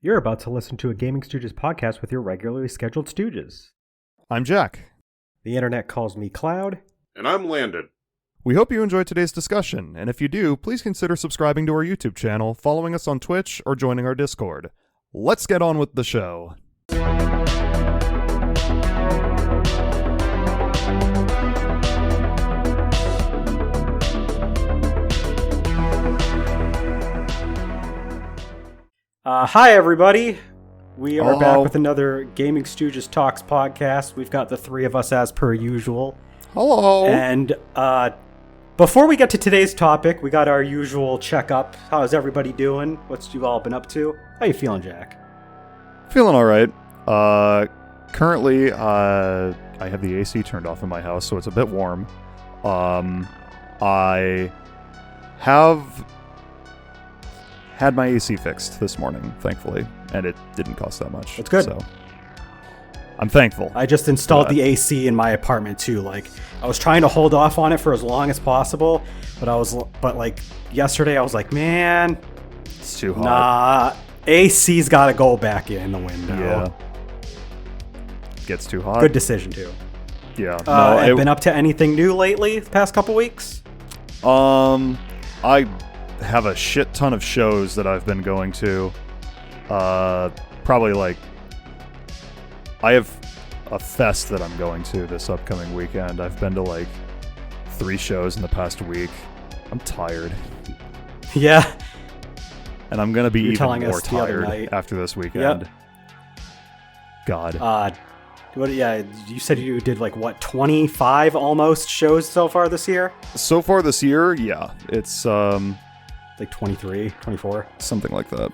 You're about to listen to a Gaming Stooges podcast with your regularly scheduled Stooges. I'm Jack. The internet calls me Cloud. And I'm Landon. We hope you enjoyed today's discussion, and if you do, please consider subscribing to our YouTube channel, following us on Twitch, or joining our Discord. Let's get on with the show. Hi, everybody. We are back with another Gaming Stooges Talks podcast. We've got the three of us as per usual. Hello. And before we get to today's topic, we got our usual checkup. How's everybody doing? What's you all been up to? How you feeling, Jack? Feeling all right. Currently, I have the AC turned off in my house, so it's a bit warm. I have had my AC fixed this morning, thankfully, and it didn't cost that much. That's good. So I'm thankful. I just installed the AC in my apartment too. Like, I was trying to hold off on it for as long as possible, but like yesterday I was like, man, It's too hot. nah, AC's got to go back in the window. Yeah. Gets too hot. Good decision too. Yeah. I've been up to anything new lately the past couple weeks? I have a shit ton of shows that I've been going to. Probably like I have a fest that I'm going to this upcoming weekend. I've been to like 3 shows in the past week. I'm tired. Yeah. And I'm going to be even more us the other tired night. after this weekend. Yep. God. Yeah, you said you did like, what, 25 almost shows so far this year? So far this year, yeah. It's Like 23, 24? something like that.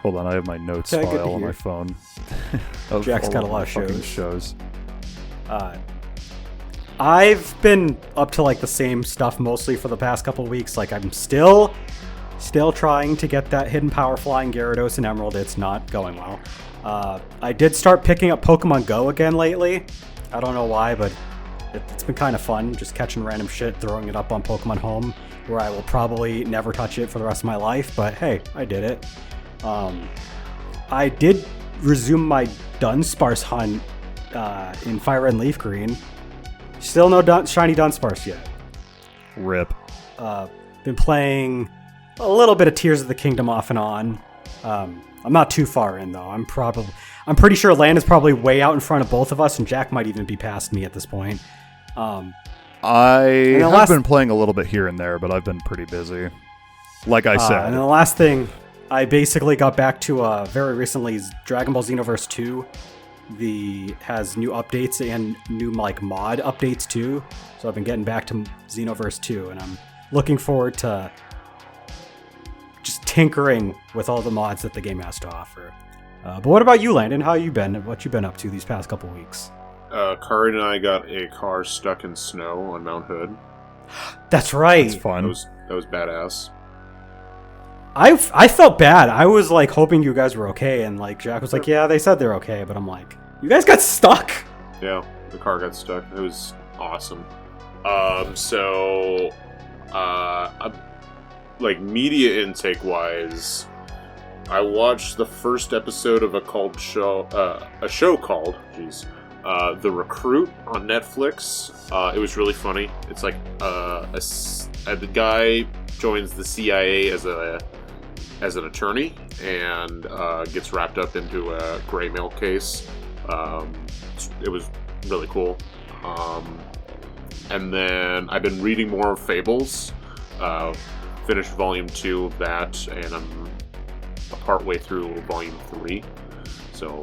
Hold on, I have my notes Okay, good to file on hear. my phone. of Jack's all got a lot my of fucking shows. shows. I've been up to like the same stuff mostly for the past couple of weeks. Like, I'm still trying to get that hidden power flying Gyarados and Emerald. It's not going well. I did start picking up Pokemon Go again lately. I don't know why, but it's been kind of fun just catching random shit, throwing it up on Pokemon Home, where I will probably never touch it for the rest of my life, but hey, I did it. I did resume my Dunsparce hunt in Fire Red and Leaf Green. Still no shiny Dunsparce yet. RIP. Been playing a little bit of Tears of the Kingdom off and on. I'm not too far in though. I'm pretty sure Land is probably way out in front of both of us, and Jack might even be past me at this point. I have been playing a little bit here and there, but I've been pretty busy. Like I said. And then the last thing, I basically got back to very recently Dragon Ball Xenoverse 2. Has new updates and new like mod updates too. So I've been getting back to Xenoverse 2, and I'm looking forward to just tinkering with all the mods that the game has to offer. But what about you, Landon? How you been? What you been up to these past couple weeks? Kari and I got a car stuck in snow on Mount Hood. That's right. It's fun. That was badass. I felt bad. I was like hoping you guys were okay, and like Jack was like, "Yeah, they said they're okay," but I'm like, "You guys got stuck." Yeah, the car got stuck. It was awesome. Like media intake wise, I watched the first episode of a show called The Recruit on Netflix. It was really funny. It's like the guy joins the CIA as an attorney and gets wrapped up into a gray mail case. It was really cool. And then I've been reading more of Fables. Finished volume 2 of that, and I'm partway through volume 3. So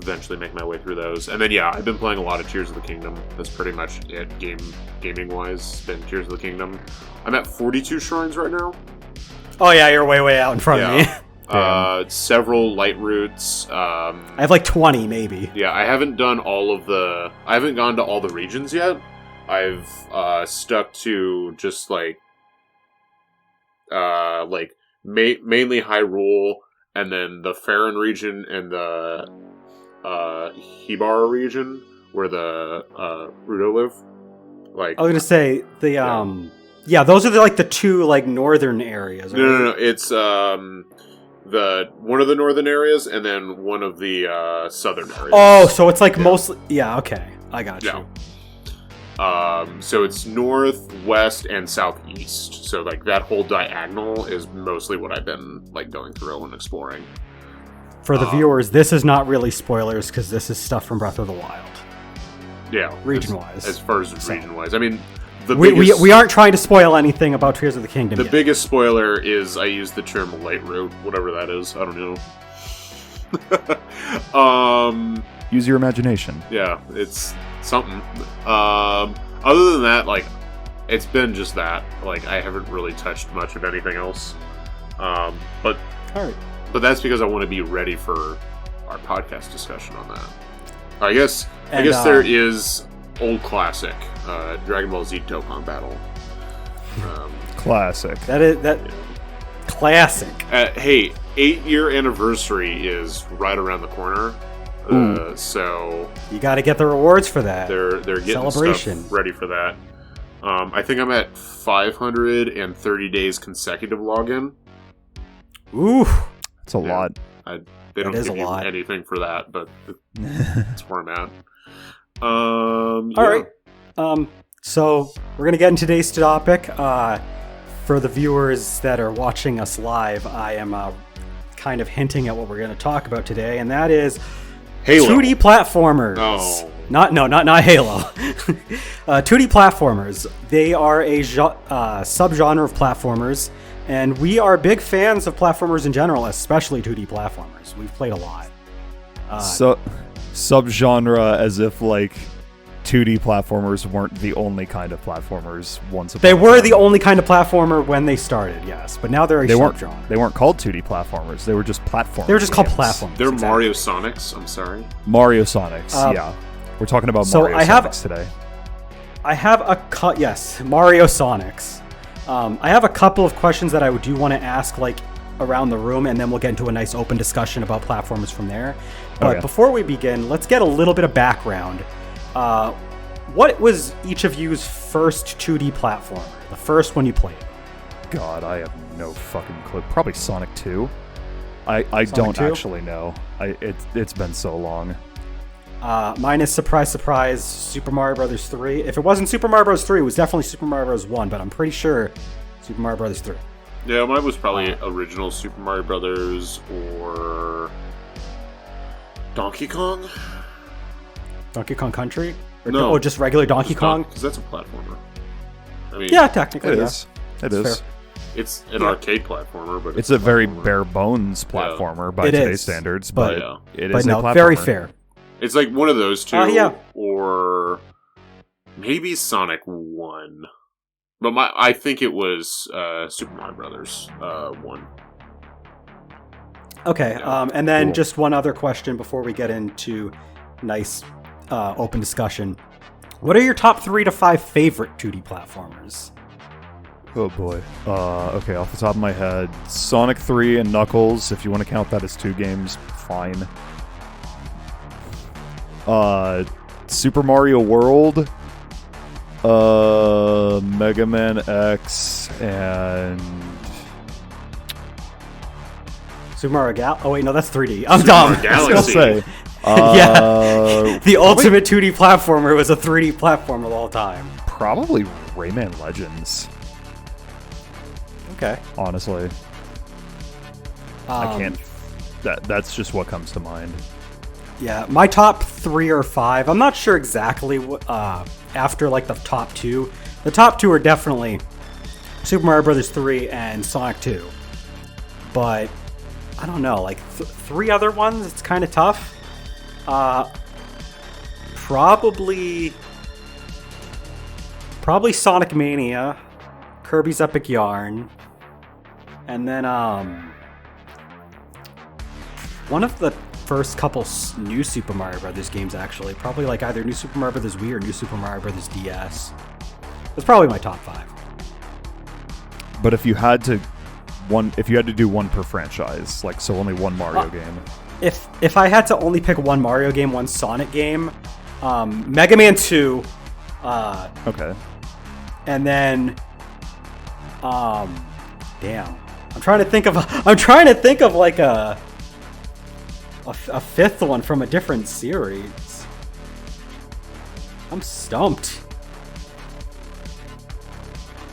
eventually make my way through those. And then yeah, I've been playing a lot of Tears of the Kingdom. That's pretty much it gaming wise. Been Tears of the Kingdom. I'm at 42 shrines right now. Oh yeah, you're way out in front of me. Several light routes. I have like 20 maybe. Yeah, I haven't gone to all the regions yet. I've stuck to just mainly Hyrule, and then the Farron region and the Hibara region where the Rudo live. Like, I was gonna say those are the two like northern areas. Right? No. It's one of the northern areas and then one of the southern areas. Oh, so it's like mostly... Yeah, okay. I got you. So it's north, west, and southeast. So like that whole diagonal is mostly what I've been like going through and exploring. For the viewers, this is not really spoilers because this is stuff from Breath of the Wild. Yeah, region-wise. As far as region-wise, I mean, we aren't trying to spoil anything about Tears of the Kingdom. The biggest spoiler is I use the term light route, whatever that is. I don't know. Use your imagination. Yeah, it's something. Other than that, like, it's been just that. Like, I haven't really touched much of anything else. But all right. But that's because I want to be ready for our podcast discussion on that. I guess there is old classic Dragon Ball Z Dokkan Battle. Classic. Classic. Hey, 8-year anniversary is right around the corner. So you got to get the rewards for that. They're getting stuff ready for that. I think I'm at 530 days consecutive login. Ooh, that's a lot. They don't give you anything for that, but that's where I'm at. All right. So we're gonna get into today's topic. For the viewers that are watching us live, I am kind of hinting at what we're going to talk about today, and that is Halo. 2D platformers. Oh. Not Halo. 2D platformers. They are a subgenre of platformers, and we are big fans of platformers in general, especially 2D platformers. We've played a lot. Subgenre, as if like 2D platformers weren't the only kind of platformers once upon They a were time. the only kind of platformer when they started, yes. But now they're a subgenre. They weren't called 2D platformers. They were just platformers. They were just called platformers. They're exactly. MarioSonics, I'm sorry. MarioSonics, yeah. We're talking about MarioSonics today. I have MarioSonics. I have a couple of questions that I do want to ask, like, around the room, and then we'll get into a nice open discussion about platformers from there. But before we begin, let's get a little bit of background. What was each of you's first 2D platformer? The first one you played? God, I have no fucking clue. Probably Sonic 2. I don't 2? actually know. It's been so long. Mine is surprise, Super Mario Bros. 3. If it wasn't Super Mario Bros. 3, it was definitely Super Mario Bros. 1, but I'm pretty sure Super Mario Bros. 3. Yeah, mine was probably original Super Mario Brothers or Donkey Kong. Donkey Kong Country? No, just regular Donkey Kong? Because that's a platformer. I mean, yeah, technically, it is. It is. Fair. It's an arcade platformer, but it's a very bare bones platformer by today's standards. But it is a platformer. Very fair. It's like one of those two, yeah. Or maybe Sonic 1. But I think it was Super Mario Brothers 1. Okay, and then just one other question before we get into nice open discussion. What are your top 3 to 5 favorite 2D platformers? Oh boy. Okay, off the top of my head, Sonic 3 and Knuckles, if you want to count that as 2 games, fine. Super Mario World, Mega Man X, and Super Mario Oh wait, no, that's 3D. I'm dumb. I was gonna say. Yeah, the ultimate 2D platformer was a 3D platformer of all time. Probably Rayman Legends. Okay. Honestly, I can't. That's just what comes to mind. Yeah, my top 3 or 5. I'm not sure exactly what. After like the top 2, the top 2 are definitely Super Mario Bros. 3 and Sonic 2. But I don't know, like 3 other ones. It's kind of tough. Probably Sonic Mania, Kirby's Epic Yarn, and then one of the first couple new Super Mario Brothers games, actually, probably like either New Super Mario Brothers Wii or New Super Mario Brothers DS. That's probably my top 5. But if you had to do one per franchise, like so only one Mario game. If I had to only pick one Mario game, one Sonic game, Mega Man 2. Okay. And then, damn. I'm trying to think of like a fifth one from a different series. I'm stumped.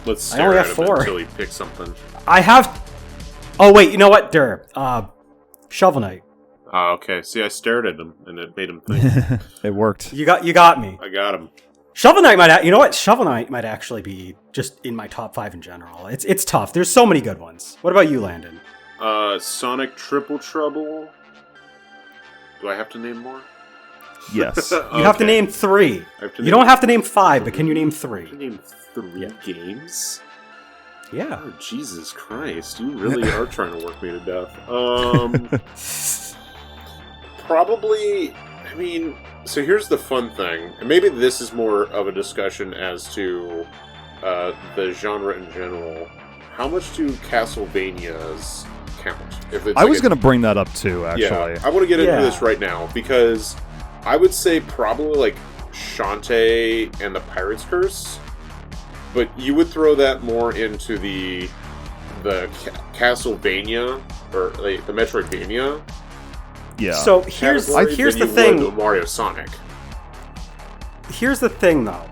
Let's I stare only at have him 4. until he picks something. I have. Oh wait, you know what, Shovel Knight. Okay. See, I stared at him, and it made him think. It worked. You got me. I got him. Shovel Knight you know what? Shovel Knight might actually be just in my top 5 in general. It's tough. There's so many good ones. What about you, Landon? Sonic Triple Trouble. Do I have to name more? Yes. You have to name 3. You don't have to name 5, but can you name 3? Name 3 games? Yeah. Oh, Jesus Christ. You really are trying to work me to death. Probably, I mean, so here's the fun thing. And maybe this is more of a discussion as to the genre in general. How much do Castlevanias count? If it's I was going to bring that up too, actually. Yeah, I want to get into this right now because I would say probably like Shantae and the Pirate's Curse, but you would throw that more into the Castlevania or like the Metroidvania. Yeah. So here's the thing. MarioSonic. Here's the thing, though.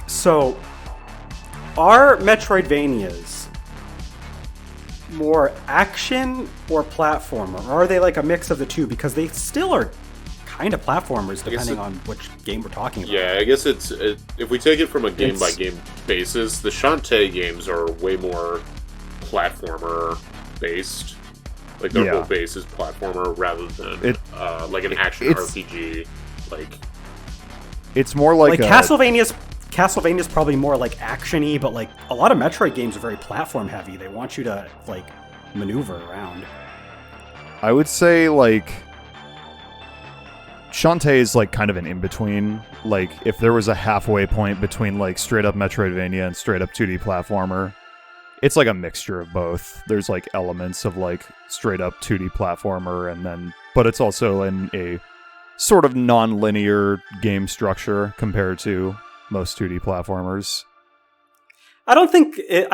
So are Metroidvanias more action or platformer? Or are they like a mix of the two? Because they still are kind of platformers, depending on which game we're talking about. Yeah, I guess if we take it from a game-by-game basis, the Shantae games are way more platformer-based. Like, their whole base is platformer rather than like an action RPG. Like, it's more like Castlevania's probably more like action-y, but like a lot of Metroid games are very platform heavy. They want you to like maneuver around. I would say like Shantae is like kind of an in-between. Like if there was a halfway point between like straight up Metroidvania and straight up 2D platformer, it's like a mixture of both. There's like elements of like straight up 2D platformer but it's also in a sort of non-linear game structure compared to most 2D platformers. I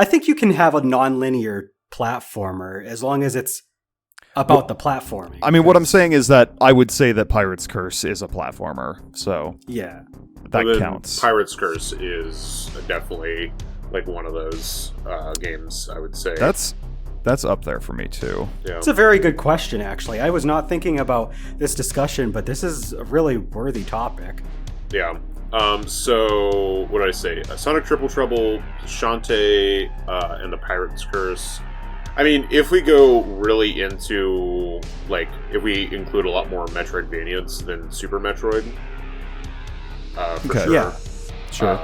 think you can have a non-linear platformer as long as it's about the platforming. I mean, what I'm saying is that I would say that Pirate's Curse is a platformer, so yeah, that counts. Pirate's Curse is definitely like one of those games, I would say. That's up there for me too. Yeah. It's a very good question, actually. I was not thinking about this discussion, but this is a really worthy topic. Yeah. So what did I say? Sonic Triple Trouble, Shantae, and the Pirate's Curse. I mean, if we go really into, like, if we include a lot more Metroidvanias than Super Metroid, for sure. Yeah. Sure.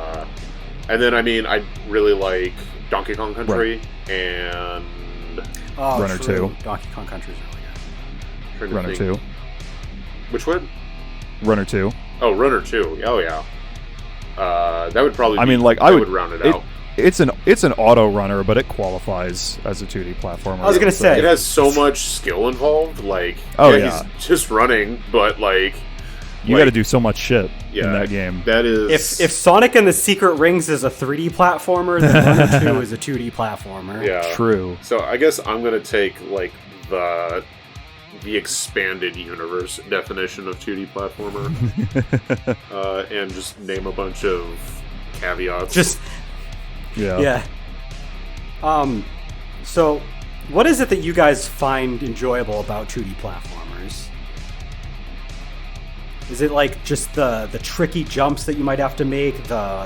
And then, I mean, I really like Donkey Kong Country and Runner 2. Donkey Kong Country is really good. Runner 2. Which one? Runner 2. Oh, Runner 2. Oh, yeah. That would probably. I mean, like I would round it out. It's an auto runner, but it qualifies as a 2D platformer. I was gonna say it has so much skill involved. Like, he's just running, but like you got to do so much shit in that game. That is if Sonic and the Secret Rings is a 3D platformer, then Runner 2 is a 2D platformer. Yeah, true. So I guess I'm gonna take like the expanded universe definition of 2D platformer, and just name a bunch of caveats. Yeah. So, what is it that you guys find enjoyable about 2D platformers? Is it like just the tricky jumps that you might have to make,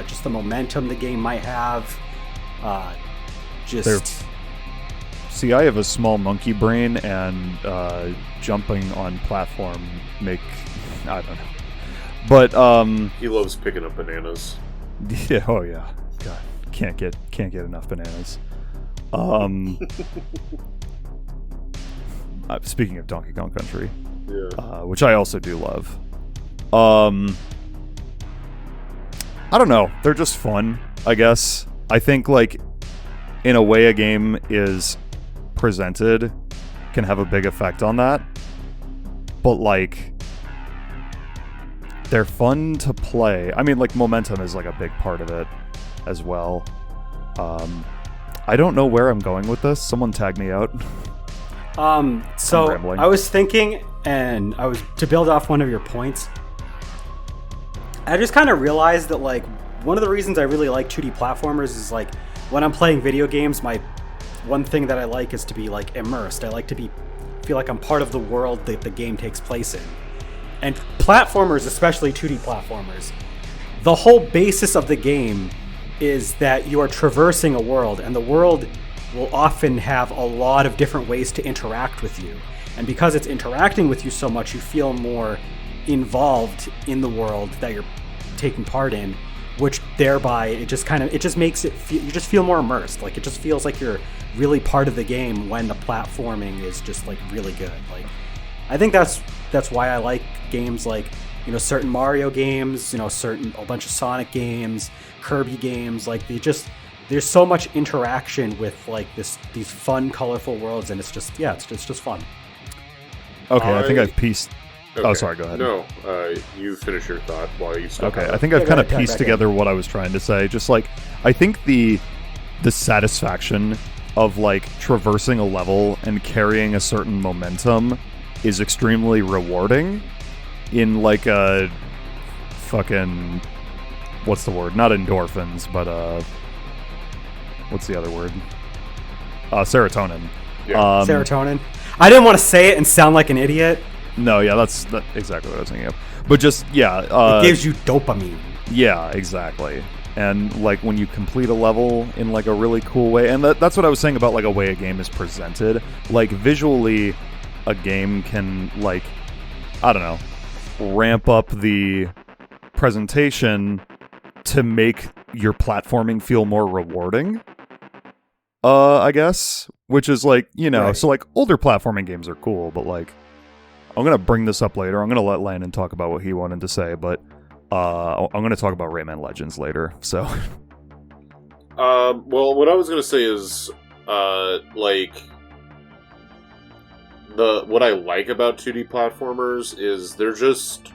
just the momentum the game might have? See, I have a small monkey brain, and jumping on platform I don't know. But he loves picking up bananas. Yeah, oh yeah. God, can't get enough bananas. Speaking of Donkey Kong Country, which I also do love. I don't know. They're just fun, I guess. I think like in a way a game is presented can have a big effect on that. But like they're fun to play. I mean, like momentum is like a big part of it as well. I I don't know where I'm going with this. Someone tag me out. So rambling. I was thinking, and I was to build off one of your points. I just kind of realized that like one of the reasons I really like 2D platformers is like when I'm playing video games, my one thing that I like is to be like immersed. I like to feel like I'm part of the world that the game takes place in. And platformers, especially 2D platformers, the whole basis of the game is that you are traversing a world, and the world will often have a lot of different ways to interact with you. And because it's interacting with you so much, you feel more involved in the world that you're taking part in, which thereby it just makes it feel, you just feel more immersed. Like it just feels like you're really part of the game when the platforming is just like really good. Like I think that's why I like games like, you know, certain Mario games, you know, a bunch of Sonic games, Kirby games. Like there's so much interaction with like these fun, colorful worlds, and it's just fun. Okay, I think I've pieced. Okay. Oh, sorry. Go ahead. No, you finish your thought while you still. Okay, I think I've kind of pieced together what I was trying to say. Just like I think the satisfaction of like traversing a level and carrying a certain momentum is extremely rewarding. In like a fucking, what's the word? Not endorphins, but what's the other word? Serotonin. Yeah. Serotonin. I didn't want to say it and sound like an idiot. No, yeah, that's exactly what I was thinking of. But just it gives you dopamine. Yeah, exactly. And like when you complete a level in like a really cool way, and that's what I was saying about like a way a game is presented. Like visually, a game can like, I don't know, ramp up the presentation to make your platforming feel more rewarding, I guess, which is like, you know, right. So like older platforming games are cool, but like I'm gonna bring this up later. I'm gonna let Landon talk about what he wanted to say, but I'm gonna talk about Rayman Legends later. So well, what I was gonna say is like what I like about 2D platformers is they're just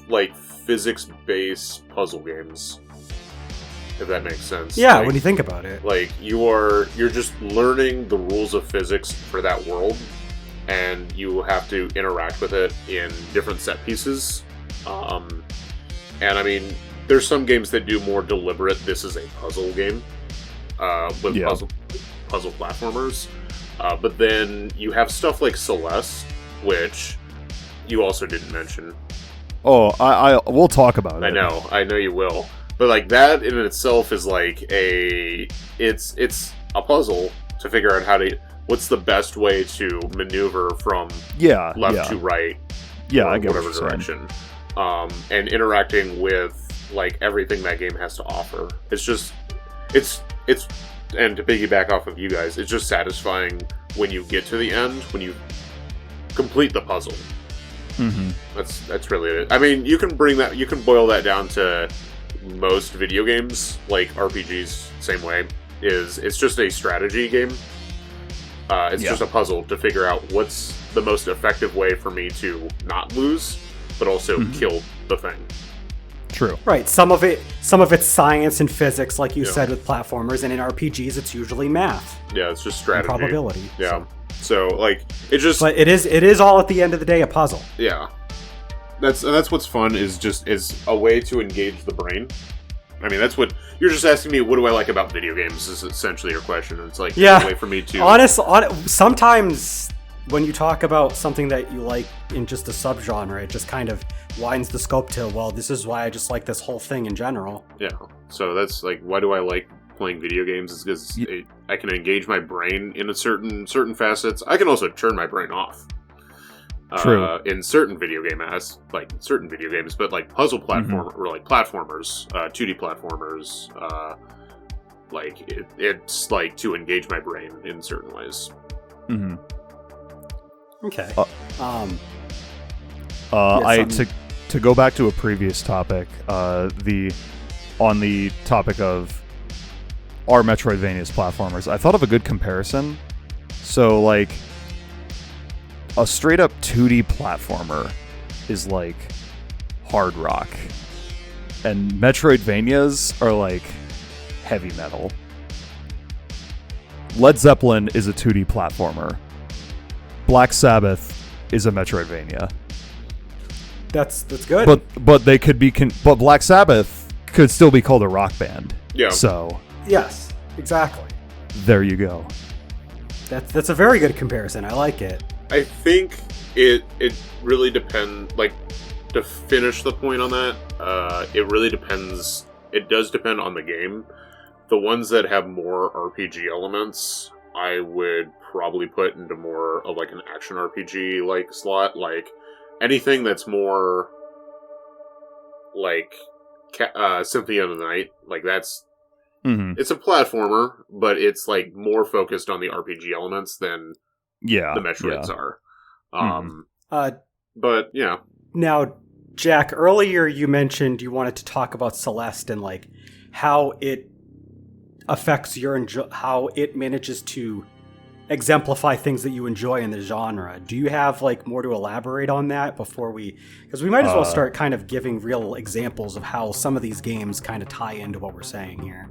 like physics-based puzzle games, if that makes sense. Yeah, like, when you think about it. Like you're just learning the rules of physics for that world, and you have to interact with it in different set pieces. And I mean, there's some games that do more deliberate, this is a puzzle game, with puzzle platformers. But then you have stuff like Celeste, which you also didn't mention. Oh, we'll talk about it. I know you will. But like that in itself is like it's a puzzle to figure out what's the best way to maneuver from left to right. Yeah, I get whatever direction. And interacting with like everything that game has to offer. It's and to piggyback off of you guys, it's just satisfying when you get to the end, when you complete the puzzle. Mm-hmm. That's really it. I mean, you can boil that down to most video games, like RPGs, same way. It's just a strategy game. It's just a puzzle to figure out what's the most effective way for me to not lose, but also kill the thing. True. Right. Some of it's science and physics, like you said, with platformers, and in RPGs, it's usually math. Yeah, it's just strategy. And probability. Yeah. So like it just. But it is all at the end of the day a puzzle. Yeah. That's what's fun is a way to engage the brain. I mean, that's what you're just asking me. What do I like about video games? Is essentially your question. It's like a way for me to. Sometimes when you talk about something that you like in just a subgenre, it just kind of widens the scope to, well, this is why I just like this whole thing in general. Yeah. So that's like, why do I like playing video games? Is because I can engage my brain in a certain facets. I can also turn my brain off. True. In certain video games, but like puzzle platform or like platformers, 2D platformers, like it's like to engage my brain in certain ways. Mm-hmm. Okay. To go back to a previous topic, on the topic of are Metroidvania's platformers, I thought of a good comparison. So like a straight up 2D platformer is like hard rock, and Metroidvanias are like heavy metal. Led Zeppelin is a 2D platformer. Black Sabbath is a Metroidvania. That's good. But they could be but Black Sabbath could still be called a rock band. Yeah. So yes, exactly. there you go. That's a very good comparison. I like it. I think it really depends. Like, to finish the point on that, it really depends. It does depend on the game. The ones that have more RPG elements, I would probably put into more of like an action RPG like slot. Like anything that's more like Symphony of the Night, like that's it's a platformer, but it's like more focused on the RPG elements than the Metroids are. But yeah. Now, Jack, earlier you mentioned you wanted to talk about Celeste and like how it affects how it manages to exemplify things that you enjoy in the genre. Do you have like more to elaborate on that before because we might as well start kind of giving real examples of how some of these games kind of tie into what we're saying here.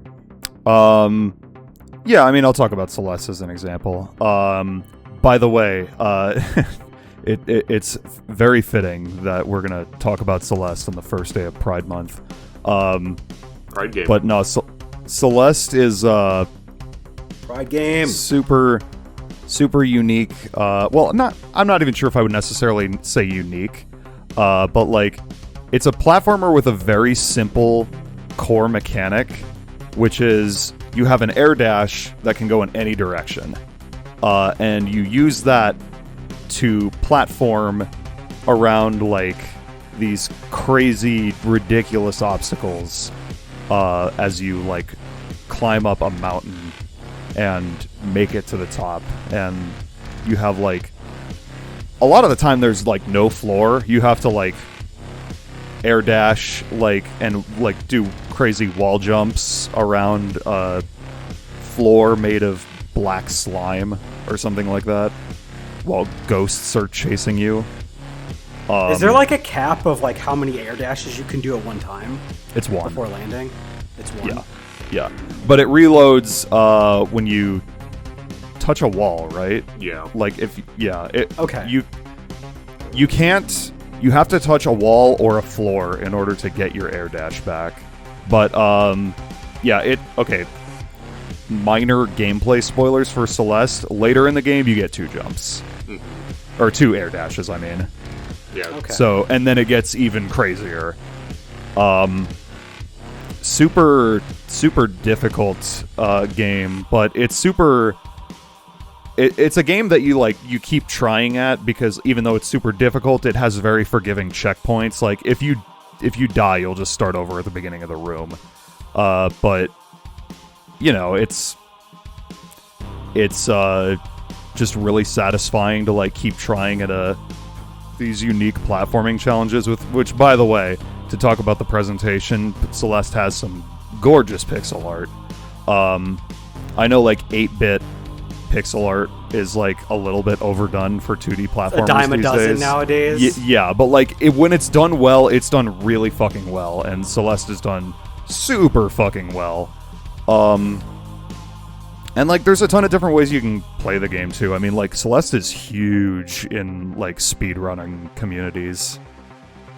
Yeah, I mean, I'll talk about Celeste as an example. By the way, it's very fitting that we're going to talk about Celeste on the first day of Pride Month. Pride game. But no, Celeste is Pride game. Super unique. Well, I'm not even sure if I would necessarily say unique. But like, it's a platformer with a very simple core mechanic, which is you have an air dash that can go in any direction. And you use that to platform around like these crazy, ridiculous obstacles as you like climb up a mountain and make it to the top. And you have like a lot of the time there's like no floor. You have to like air dash like and like do crazy wall jumps around a floor made of black slime or something like that while ghosts are chasing you. Is there like a cap of like how many air dashes you can do at one time? It's one. Before landing? It's one? Yeah. But it reloads when you touch a wall, right? Yeah. Like if... Yeah. Okay. You can't... You have to touch a wall or a floor in order to get your air dash back. But, yeah, okay. Minor gameplay spoilers for Celeste. Later in the game, you get 2 jumps. Or 2 air dashes, I mean. Yeah. Okay. So, and then it gets even crazier. Super difficult game, but it's super... It's a game that you keep trying at because even though it's super difficult, it has very forgiving checkpoints. Like if you die, you'll just start over at the beginning of the room. But you know, it's just really satisfying to like keep trying at these unique platforming challenges. Which, by the way, to talk about the presentation, Celeste has some gorgeous pixel art. I know like 8-bit pixel art is like a little bit overdone for 2D platformers. A dime a these dozen days. nowadays. Yeah, but like when it's done well, it's done really fucking well, and Celeste is done super fucking well. And like there's a ton of different ways you can play the game too. I mean, like Celeste is huge in like speedrunning communities.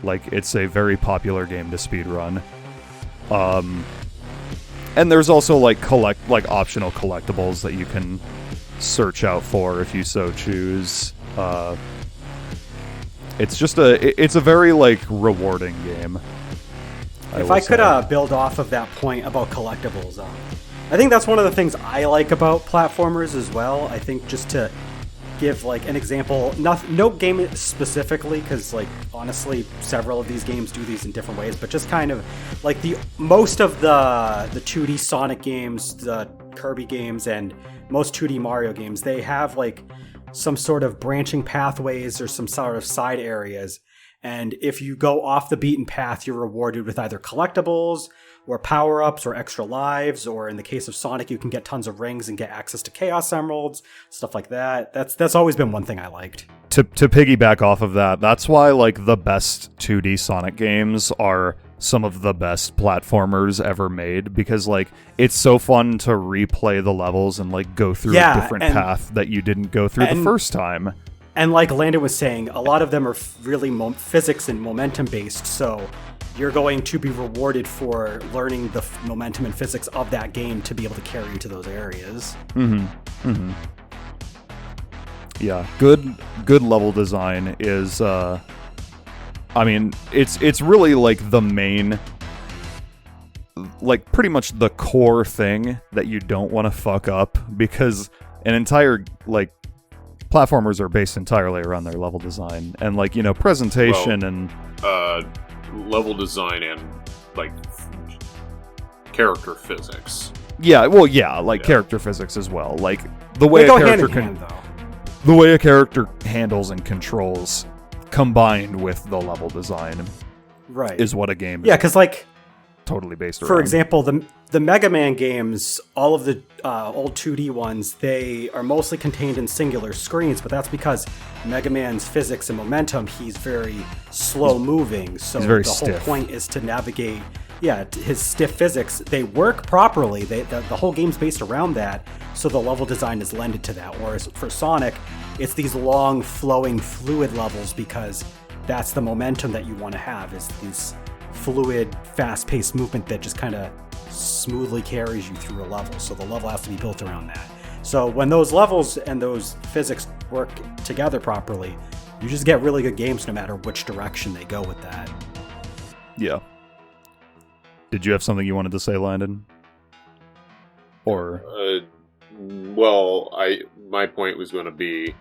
Like it's a very popular game to speedrun. And there's also like optional collectibles that you can search out for if you so choose. It's a very like rewarding game. If I could build off of that point about collectibles, I think that's one of the things I like about platformers as well. I think just to give like an example, no game specifically, because like honestly several of these games do these in different ways, but just kind of like most of the 2D Sonic games, the Kirby games, and most 2D Mario games, they have like some sort of branching pathways or some sort of side areas, and if you go off the beaten path, you're rewarded with either collectibles or power-ups or extra lives, or in the case of Sonic, you can get tons of rings and get access to Chaos Emeralds, stuff like that. That's always been one thing I liked. To piggyback off of that, that's why like the best 2D Sonic games are some of the best platformers ever made, because like it's so fun to replay the levels and like go through a different path that you didn't go through the first time. And like Landon was saying, a lot of them are really physics and momentum based, so you're going to be rewarded for learning the momentum and physics of that game to be able to carry you to those areas. Yeah, good level design is I mean, it's really like the main, like pretty much the core thing that you don't want to fuck up, because an entire, like, platformers are based entirely around their level design and, like, you know, presentation and level design and like character physics. Yeah, well, yeah, like character physics as well. Like the way they go a character hand in hand, the way a character handles and controls combined with the level design, right, is what a game is because like totally based around. For example, the Mega Man games, all of the old 2D ones, they are mostly contained in singular screens, but that's because Mega Man's physics and momentum, he's very slow moving, so the whole point is to navigate his stiff physics. They work properly. The whole game's based around that, so the level design is lended to that. Whereas for Sonic, it's these long, flowing, fluid levels, because that's the momentum that you want to have, is these fluid, fast-paced movement that just kind of smoothly carries you through a level. So the level has to be built around that. So when those levels and those physics work together properly, you just get really good games no matter which direction they go with that. Yeah. Did you have something you wanted to say, Landon? Or well, my point was going to be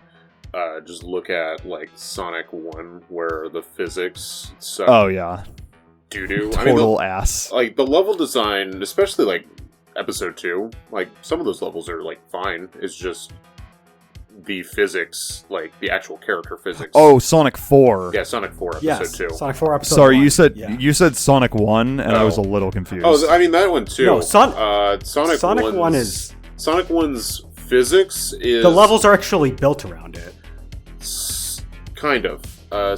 just look at like Sonic 1, where the physics suck. Oh yeah. Doo-doo. Total ass. Like the level design, especially like episode 2, like some of those levels are like fine. It's just the physics, like the actual character physics. Oh, Sonic 4. Yeah, Sonic 4 episode 2. Sonic 4 episode Sorry, 1. you said Sonic 1, and I was a little confused. Oh, I mean that one too. No, Sonic 1 is Sonic 1's physics is the levels are actually built around it. Kind of.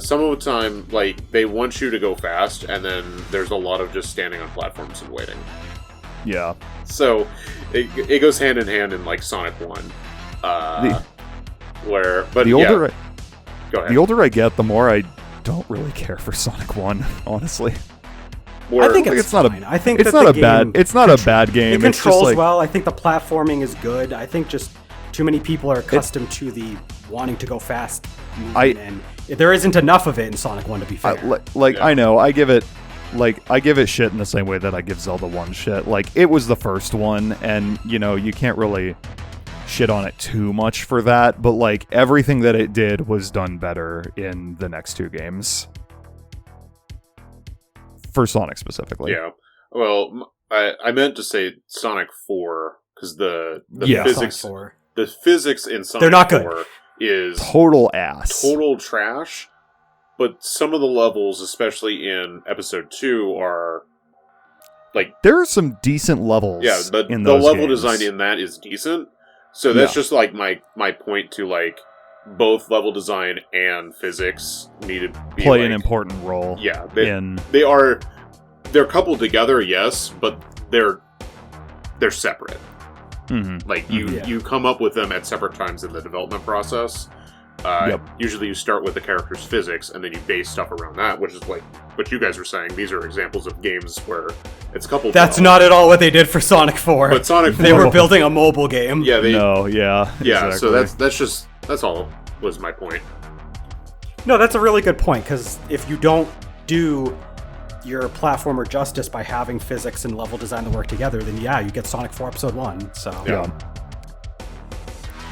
Some of the time, like, they want you to go fast, and then there's a lot of just standing on platforms and waiting. Yeah. So, it goes hand in hand in, like, Sonic 1. Go ahead. The older I get, the more I don't really care for Sonic 1, honestly. I think it's not fine. I think it's not a bad. It's not a bad game. It controls it's just well. I think the platforming is good. I think just too many people are accustomed to the wanting to go fast, and there isn't enough of it in Sonic 1, to be fair. I know, I give it shit in the same way that I give Zelda 1 shit. Like, it was the first one, and, you know, you can't really shit on it too much for that, but, like, everything that it did was done better in the next 2 games. For Sonic, specifically. Yeah. Well, I meant to say Sonic 4, because the physics... Sonic 4. The physics in Sonic They're not 4 good. is total ass. Total trash. But some of the levels, especially in episode 2, are like there are some decent levels. Yeah, the level design in that is decent. So that's just like my point to like both level design and physics need to play an important role. Yeah, they're coupled together, yes, but they're separate. Mm-hmm. Like you come up with them at separate times in the development process. Usually you start with the character's physics and then you base stuff around that, which is like what you guys are saying. These are examples of games where it's coupled. That's not at all what they did for Sonic 4. But Sonic 4, they were building a mobile game. Yeah, exactly. So that's all was my point. No, that's a really good point, because if you don't do your platformer justice by having physics and level design to work together, then you get Sonic 4 Episode 1. So yeah.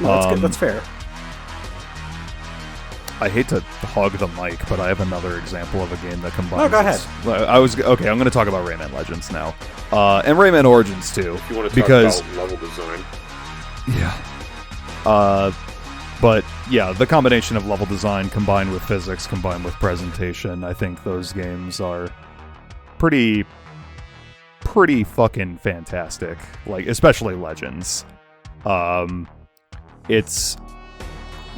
No, that's good. That's fair. I hate to hog the mic, but I have another example of a game that combines... Oh, go ahead. I'm going to talk about Rayman Legends now. And Rayman Origins, too. If you want to talk about level design. Yeah. But, yeah, the combination of level design combined with physics, combined with presentation, I think those games are pretty fucking fantastic. Like, especially Legends. It's...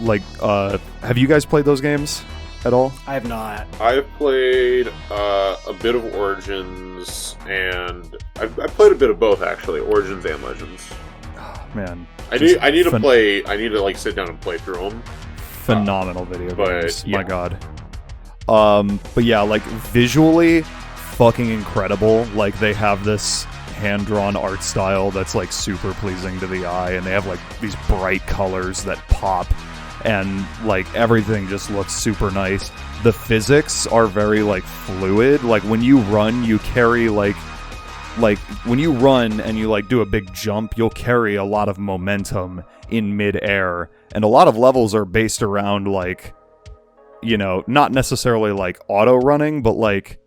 Like, have you guys played those games? at all? I have not. I've played a bit of Origins, and I've played a bit of both actually, Origins and Legends. Oh, man, I need to play. I need to like sit down and play through them. Phenomenal video games. yeah. My God. But yeah, like visually, fucking incredible. Like they have this hand-drawn art style that's like super pleasing to the eye, and they have like these bright colors that pop, and like everything just looks super nice. The physics are very like fluid. Like when you run, you carry like when you run and you like do a big jump, you'll carry a lot of momentum in midair, and a lot of levels are based around like, you know, not necessarily like auto running, but like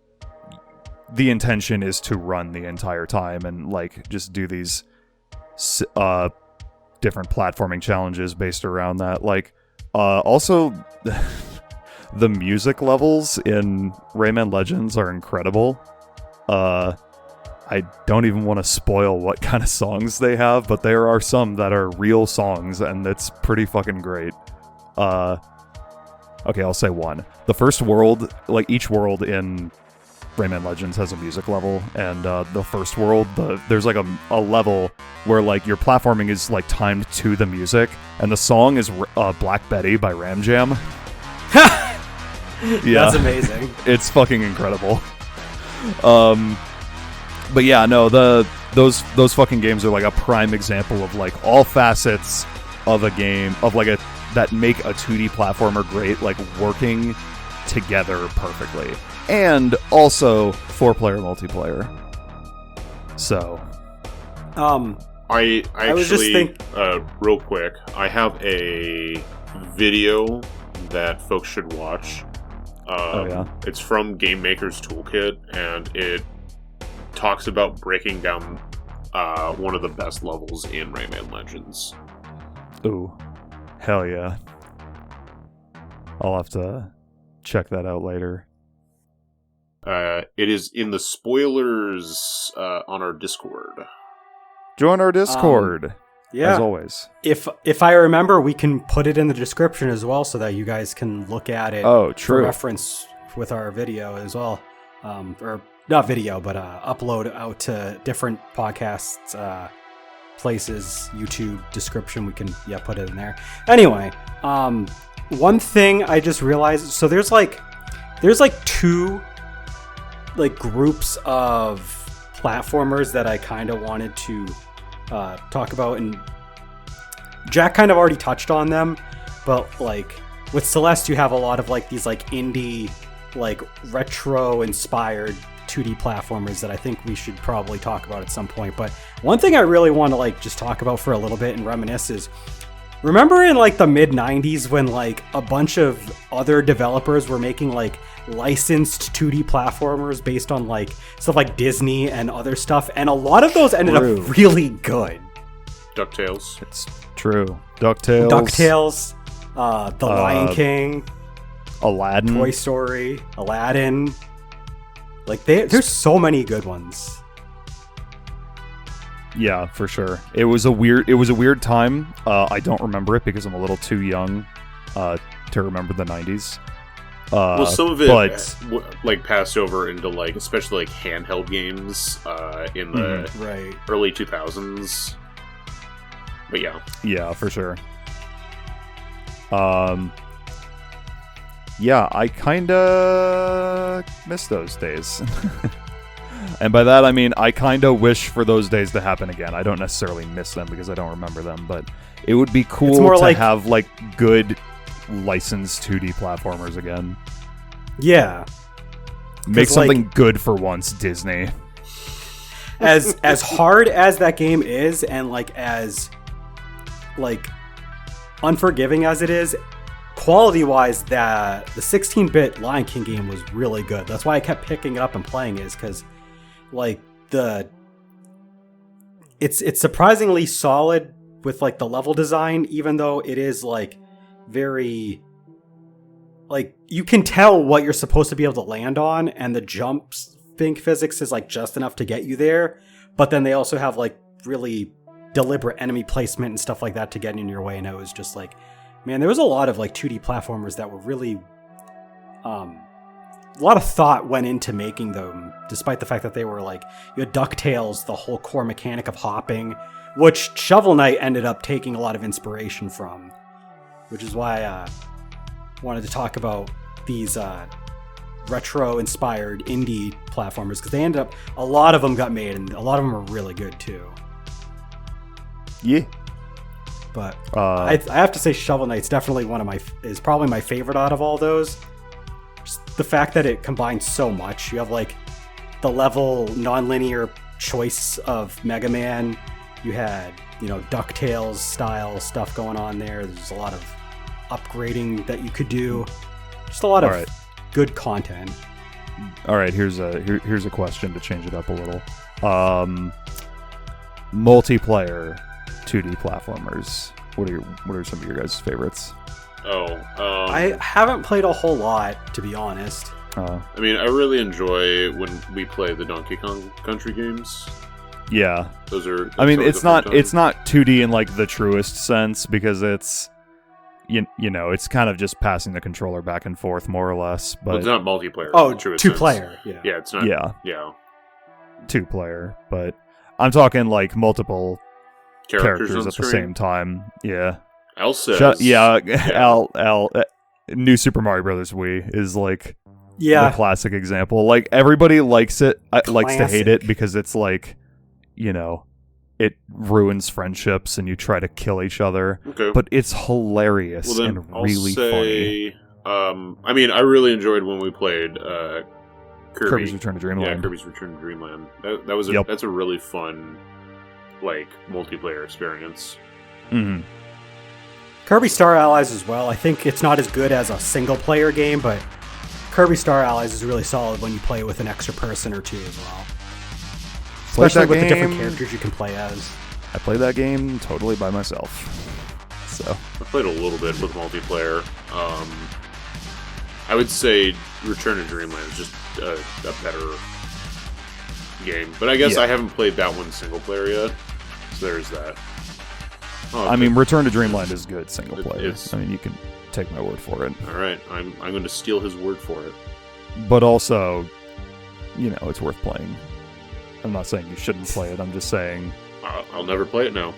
the intention is to run the entire time and like just do these different platforming challenges based around that. Like also the music levels in Rayman Legends are incredible. I don't even want to spoil what kind of songs they have, but there are some that are real songs, and it's pretty fucking great. Okay, I'll say one. The first world, like each world in Rayman Legends has a music level, and the first world, there's like a level where like your platforming is like timed to the music, and the song is Black Betty by Ram Jam. Yeah, That's amazing. It's fucking incredible. But yeah, no, those fucking games are like a prime example of like all facets of a game of like that make a 2D platformer great, like working together perfectly, and also 4-player multiplayer. So, I was just actually, real quick, I have a video that folks should watch. It's from Game Maker's Toolkit, and it talks about breaking down one of the best levels in Rayman Legends. Ooh, hell yeah. I'll have to check that out later. It is in the spoilers on our Discord. Join our Discord, Yeah. as always. If I remember, we can put it in the description as well, so that you guys can look at it. Oh, For true. reference with our video as well, or not video, but upload out to different podcasts, places, YouTube description. We can put it in there. Anyway, one thing I just realized. So there's like two like groups of platformers that I kind of wanted to talk about, and Jack kind of already touched on them, but like with Celeste, you have a lot of like these like indie, like retro inspired 2D platformers that I think we should probably talk about at some point. But one thing I really want to like just talk about for a little bit and reminisce is, remember in like the mid 90s when like a bunch of other developers were making like licensed 2D platformers based on like stuff like Disney and other stuff, and a lot of those ended up really good. DuckTales. It's true. DuckTales. The Lion King. Aladdin. Toy Story. Aladdin. Like there's so many good ones. Yeah, for sure. It was a weird time. I don't remember it because I'm a little too young to remember the 90s. Well, some of it like passed over into like, especially like handheld games in the early 2000s. But yeah, for sure. Yeah, I kinda miss those days. And by that I mean I kinda wish for those days to happen again. I don't necessarily miss them because I don't remember them, but it would be cool to have like good licensed 2D platformers again. Yeah. Make something good for once, Disney. As hard as that game is, and like as like unforgiving as it is, quality-wise, the 16-bit Lion King game was really good. That's why I kept picking it up and playing it, is because like it's surprisingly solid with like the level design, even though it is like very like you can tell what you're supposed to be able to land on, and the jumping physics is like just enough to get you there, but then they also have like really deliberate enemy placement and stuff like that to get in your way, and it was just like, man, there was a lot of like 2D platformers that were really a lot of thought went into making them, despite the fact that they were like, you had DuckTales, the whole core mechanic of hopping, which Shovel Knight ended up taking a lot of inspiration from, which is why I wanted to talk about these retro-inspired indie platformers, because they ended up, a lot of them got made, and a lot of them are really good too. Yeah. But I have to say Shovel Knight's definitely is probably my favorite out of all those. Just the fact that it combines so much. You have like the level non-linear choice of Mega Man. You had, DuckTales style stuff going on there. There's a lot of upgrading that you could do. Just a lot of good content. All right, here's a question to change it up a little. Multiplayer 2D platformers. What are some of your guys' favorites? I haven't played a whole lot, to be honest. I mean, I really enjoy when we play the Donkey Kong Country games. Yeah, Those I mean, it's not 2D in like the truest sense, because it's it's kind of just passing the controller back and forth more or less. But it's not multiplayer. Oh, in the truest sense. 2-player. Yeah. Yeah, it's not. Yeah. 2-player, but I'm talking like multiple characters at the same time. Yeah. Al says. Al. New Super Mario Brothers Wii is like the classic example. Like everybody likes it, likes to hate it because it's like, it ruins friendships and you try to kill each other. Okay. But it's hilarious and really funny. I mean, I really enjoyed when we played Kirby's Return to Dreamland. Yeah, Kirby's Return to Dreamland. That's a really fun, like, multiplayer experience. Mm-hmm. Kirby Star Allies as well. I think it's not as good as a single-player game, but Kirby Star Allies is really solid when you play with an extra person or two as well. Especially with the different characters you can play as. I played that game totally by myself. So I played a little bit with multiplayer. I would say Return to Dreamland is just a better game. But I guess I haven't played that one single player yet. So there's that. I mean, Return to Dreamland is good single player. I mean, you can take my word for it. All right, I'm going to steal his word for it. But also, it's worth playing. I'm not saying you shouldn't play it. I'm just saying I'll never play it now.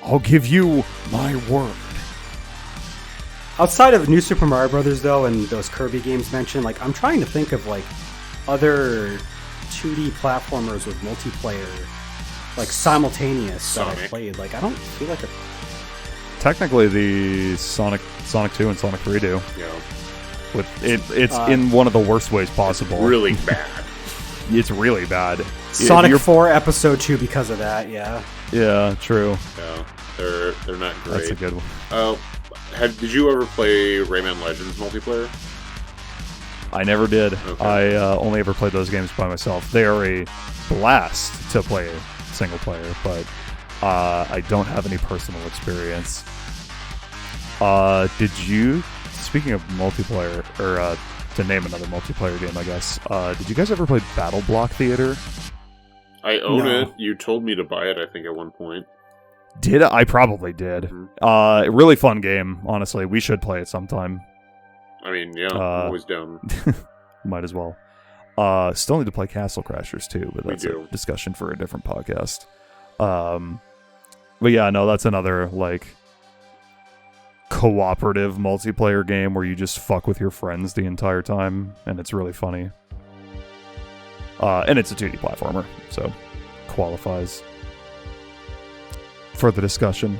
I'll give you my word. Outside of New Super Mario Brothers, though, and those Kirby games mentioned, like, I'm trying to think of like other 2D platformers with multiplayer, like simultaneous Sonic. That I played. Like, I don't feel like Technically, the Sonic 2 and Sonic 3 do. Yeah. It's in one of the worst ways possible. It's really bad. It's really bad. Sonic 4 Episode 2 because of that, yeah. Yeah, true. Yeah, they're not great. That's a good one. Did you ever play Rayman Legends multiplayer? I never did. Okay. I only ever played those games by myself. They are a blast to play single player, but I don't have any personal experience. Did you, speaking of multiplayer, or to name another multiplayer game, I guess, did you guys ever play Battle Block Theater? I own it. You told me to buy it, I think, at one point. Did I? Probably did. Mm-hmm. Really fun game, honestly. We should play it sometime. I mean, yeah, I'm always down. Might as well. Still need to play Castle Crashers too, but that's a discussion for a different podcast. But yeah, no, that's another like cooperative multiplayer game where you just fuck with your friends the entire time, and it's really funny. And it's a 2D platformer, so qualifies for the discussion.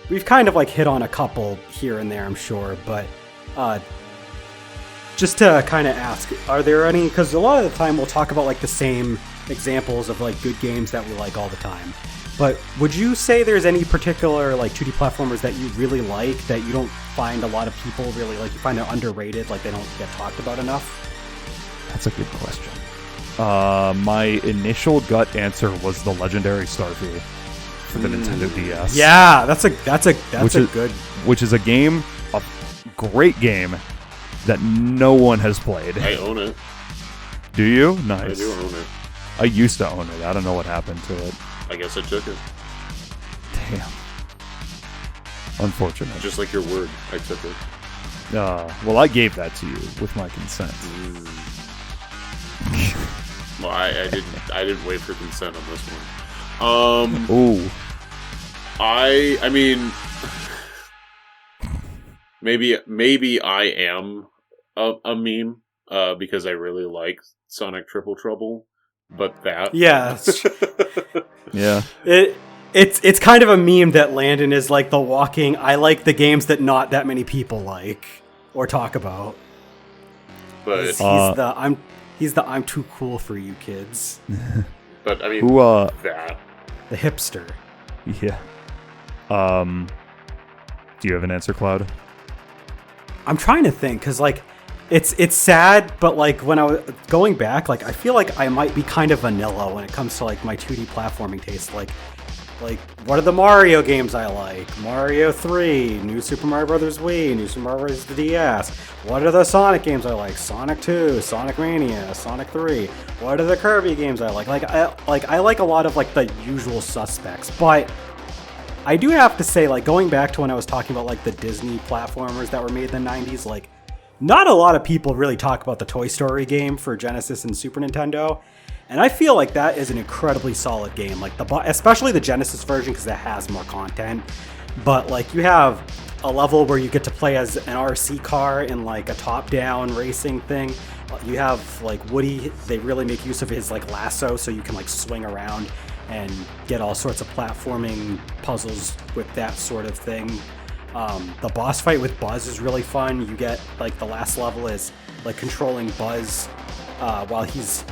We've kind of like hit on a couple here and there, I'm sure, but just to kind of ask, are there any, because a lot of the time we'll talk about like the same examples of like good games that we like all the time, but would you say there's any particular like 2D platformers that you really like that you don't find a lot of people really like, you find they're underrated, like they don't get talked about enough? That's a good question. My initial gut answer was the legendary Starfy for the Nintendo DS. Yeah, that's a good, which is a great game that no one has played. I own it. Do you? Nice. I do own it. I used to own it. I don't know what happened to it. I guess I took it. Damn. Unfortunate. Just like your word, I took it. Well, I gave that to you with my consent. Well, I didn't wait for consent on this one. Ooh. I mean, maybe I am a meme because I really like Sonic Triple Trouble, but that Yeah. Yeah. It's kind of a meme that Landon is like the walking, I like the games that not that many people like or talk about. But he's the I'm too cool for you kids. But I mean, that the hipster. Yeah. Do you have an answer, Cloud? I'm trying to think because like it's sad, but like when I was going back, like I feel like I might be kind of vanilla when it comes to like my 2D platforming taste. Like what are the Mario games I like? Mario 3, New Super Mario Bros. Wii, New Super Mario Bros. DS. What are the Sonic games I like? Sonic 2, Sonic Mania, Sonic 3. What are the Kirby games I like? I like a lot of like the usual suspects, but I do have to say, like going back to when I was talking about like the Disney platformers that were made in the 90s, like not a lot of people really talk about the Toy Story game for Genesis and Super Nintendo. And I feel like that is an incredibly solid game, like especially the Genesis version because it has more content. But like you have a level where you get to play as an RC car in like a top-down racing thing. You have like Woody. They really make use of his like lasso, so you can like swing around and get all sorts of platforming puzzles with that sort of thing. The boss fight with Buzz is really fun. You get like the last level is like controlling Buzz while he's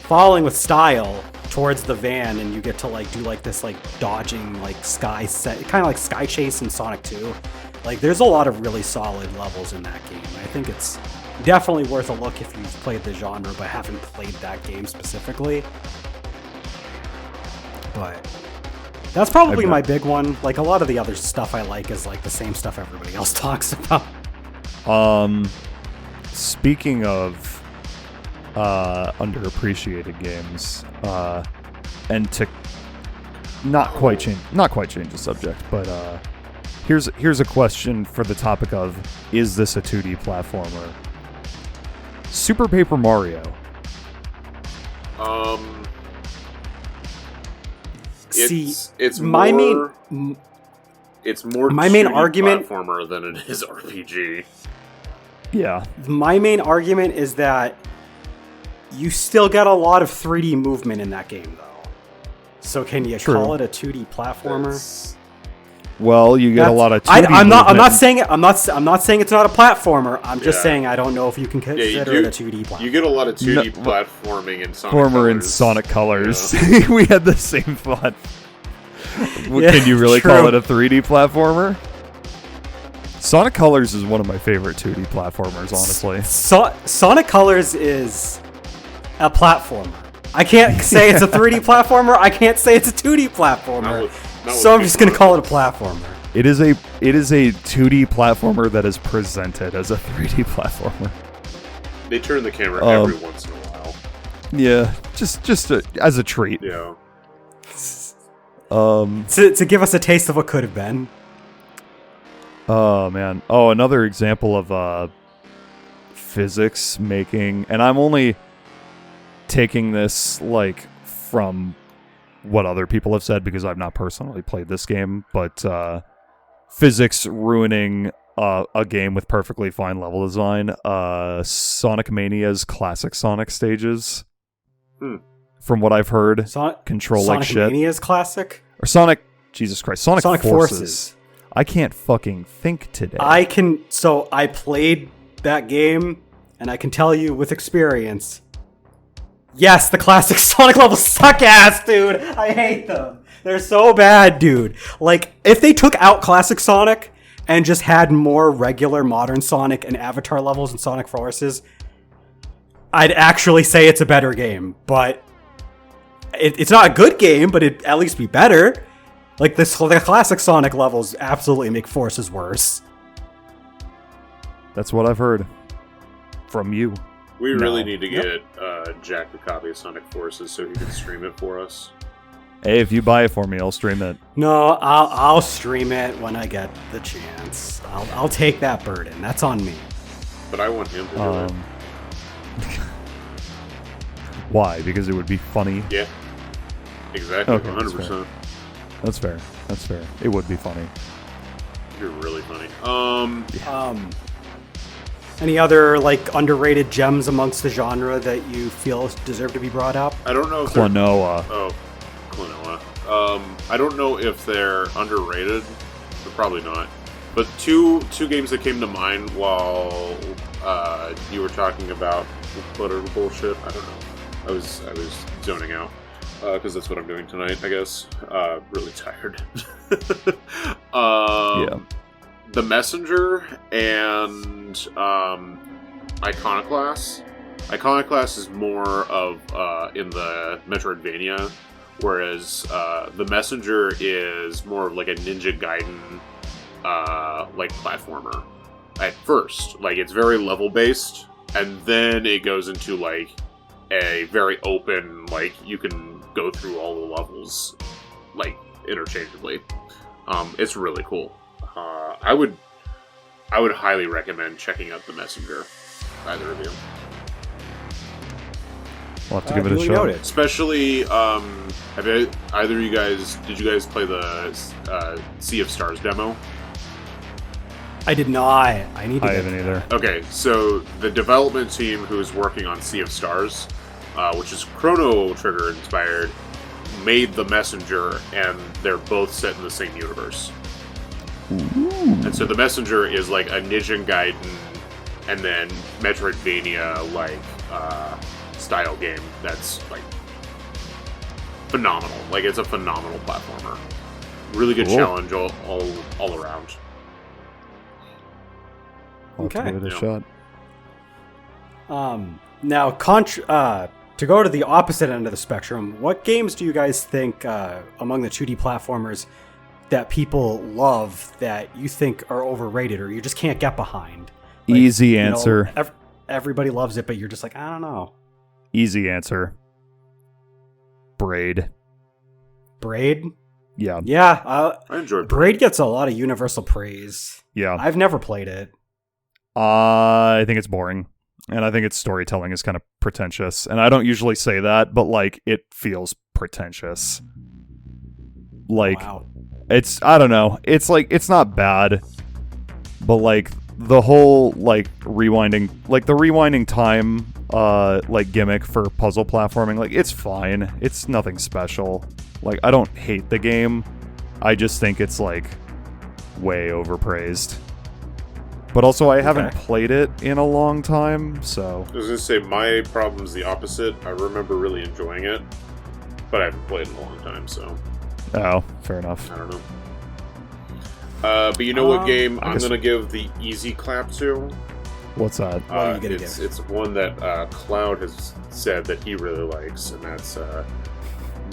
falling with style towards the van, and you get to like do like this like dodging like sky set, kind of like Sky Chase in Sonic 2. Like there's a lot of really solid levels in that game. I think it's definitely worth a look if you've played the genre but haven't played that game specifically. But that's probably my big one. Like a lot of the other stuff I like is like the same stuff everybody else talks about. Speaking of underappreciated games, and to not quite change the subject, but here's a question for the topic of, is this a 2D platformer? Super Paper Mario. It's my more main 2D argument platformer than it is RPG. Yeah. My main argument is that you still get a lot of 3D movement in that game, though. So can you call it a 2D platformer? Well, you get a lot of 2D I'm not saying it. I'm not saying it's not a platformer. I'm just saying I don't know if you can consider it a 2D platformer. You get a lot of 2D platforming in Sonic Colors. In Sonic Colors. Yeah. We had the same thought. Yeah, can you really true. call it a 3D platformer? Sonic Colors is one of my favorite 2D platformers, honestly. Sonic Colors is a platformer. I can't say it's a 3D platformer. I can't say it's a 2D platformer. So I'm just going to call it a platformer. It is a 2D platformer that is presented as a 3D platformer. They turn the camera every once in a while. Yeah, just as a treat. Yeah. To give us a taste of what could have been. Oh man. Oh, another example of physics making, and I'm only taking this like from what other people have said because I've not personally played this game, but physics ruining a game with perfectly fine level design. Sonic Mania's classic Sonic stages. From what I've heard, control like shit. Sonic Mania's classic? Or Sonic, Jesus Christ, Sonic Forces. I can't fucking think today. I played that game, and I can tell you with experience, yes, the classic Sonic levels suck ass, dude. I hate them. They're so bad, dude. Like, if they took out classic Sonic and just had more regular modern Sonic and Avatar levels in Sonic Forces, I'd actually say it's a better game. But it's not a good game, but it'd at least be better. Like, the classic Sonic levels absolutely make Forces worse. That's what I've heard. From you. We really need to get Jack a copy of Sonic Forces so he can stream it for us. Hey, if you buy it for me, I'll stream it. No, I'll stream it when I get the chance. I'll take that burden. That's on me. But I want him to do it. Why? Because it would be funny. Yeah. Exactly. Okay, 100%. That's fair. That's fair. It would be funny. You're really funny. Any other like underrated gems amongst the genre that you feel deserve to be brought up? I don't know if Klonoa. Klonoa. I don't know if they're underrated. They're probably not. But two games that came to mind while you were talking about political bullshit. I don't know. I was zoning out because that's what I'm doing tonight. I guess. Really tired. Yeah. The Messenger and Iconoclast. Iconoclast is more of in the Metroidvania, whereas the Messenger is more of like a Ninja Gaiden like platformer. At first, like it's very level based, and then it goes into like a very open, like you can go through all the levels like interchangeably. It's really cool. I would highly recommend checking out The Messenger. Either of you. We'll have to give it a shot. Noted. Especially, have either of you guys? Did you guys play the Sea of Stars demo? I did not. I need to. I haven't either. Okay, so the development team who is working on Sea of Stars, which is Chrono Trigger inspired, made The Messenger, and they're both set in the same universe. Ooh. And so The Messenger is like a Ninja Gaiden and then Metroidvania like style game that's like phenomenal. Like it's a phenomenal platformer. Really good Cool. challenge all around. We'll have to Okay. give it a Yeah. shot. Now, to go to the opposite end of the spectrum, what games do you guys think among the 2D platformers that people love that you think are overrated or you just can't get behind? Like, Easy you know, answer. Everybody loves it, but you're just like, I don't know. Easy answer. Braid. Braid? Yeah. Yeah, I enjoyed Braid gets a lot of universal praise. Yeah. I've never played it. I think it's boring. And I think its storytelling is kind of pretentious. And I don't usually say that, but like it feels pretentious. Like Wow. I don't know. It's like it's not bad. But like the whole like rewinding time like gimmick for puzzle platforming, like it's fine. It's nothing special. Like I don't hate the game. I just think it's like way overpraised. But also I haven't played it in a long time, so I was gonna say my problem's the opposite. I remember really enjoying it, but I haven't played it in a long time, so oh, fair enough. I don't know. But you know what game I I'm guess- gonna give the easy clap to? What's that? What are you gonna it's give? it's one that Cloud has said that he really likes, and that's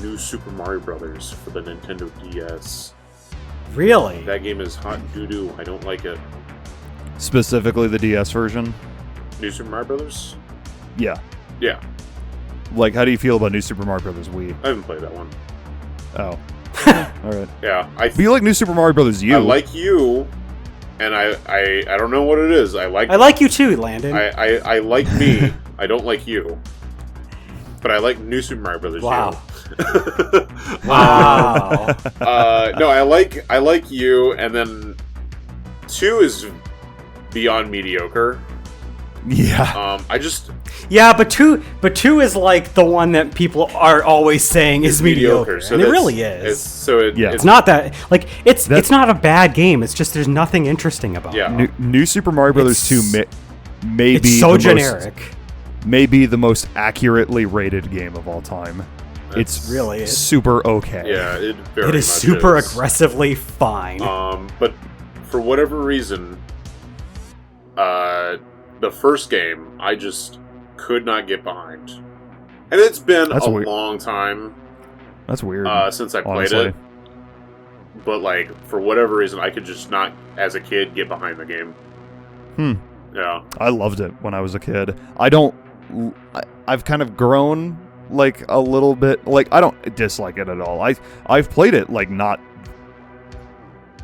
New Super Mario Brothers for the Nintendo DS. Really? That game is hot doo-doo. I don't like it. Specifically the DS version? New Super Mario Brothers? Yeah. Yeah, Like, how do you feel about New Super Mario Bros. Wii? I haven't played that one. Oh. Alright. Yeah, But you like New Super Mario Bros. U? I like you, and I don't know what it is. I like you too, Landon. I like me. I don't like you. But I like New Super Mario Brothers. Wow. U. Wow. No, I like you, and then 2 is beyond mediocre. Yeah. I just Yeah, but two is like the one that people are always saying is mediocre, so and it that's- really is. Yeah. It's not that like it's not a bad game. It's just there's nothing interesting about Yeah. it. New Super Mario Bros. 2 may It's be so the generic. may be the most accurately rated game of all time. It's really is. super okay. Yeah, it very It is much super is. aggressively fine. But for whatever reason, the first game I just could not get behind, and it's been That's a weird. long time That's weird. since I played honestly. it. But like for whatever reason, I could just not, as a kid, get behind the game. Hmm. Yeah, I loved it when I was a kid. I've kind of grown like a little bit. Like I don't dislike it at all. I've played it like not.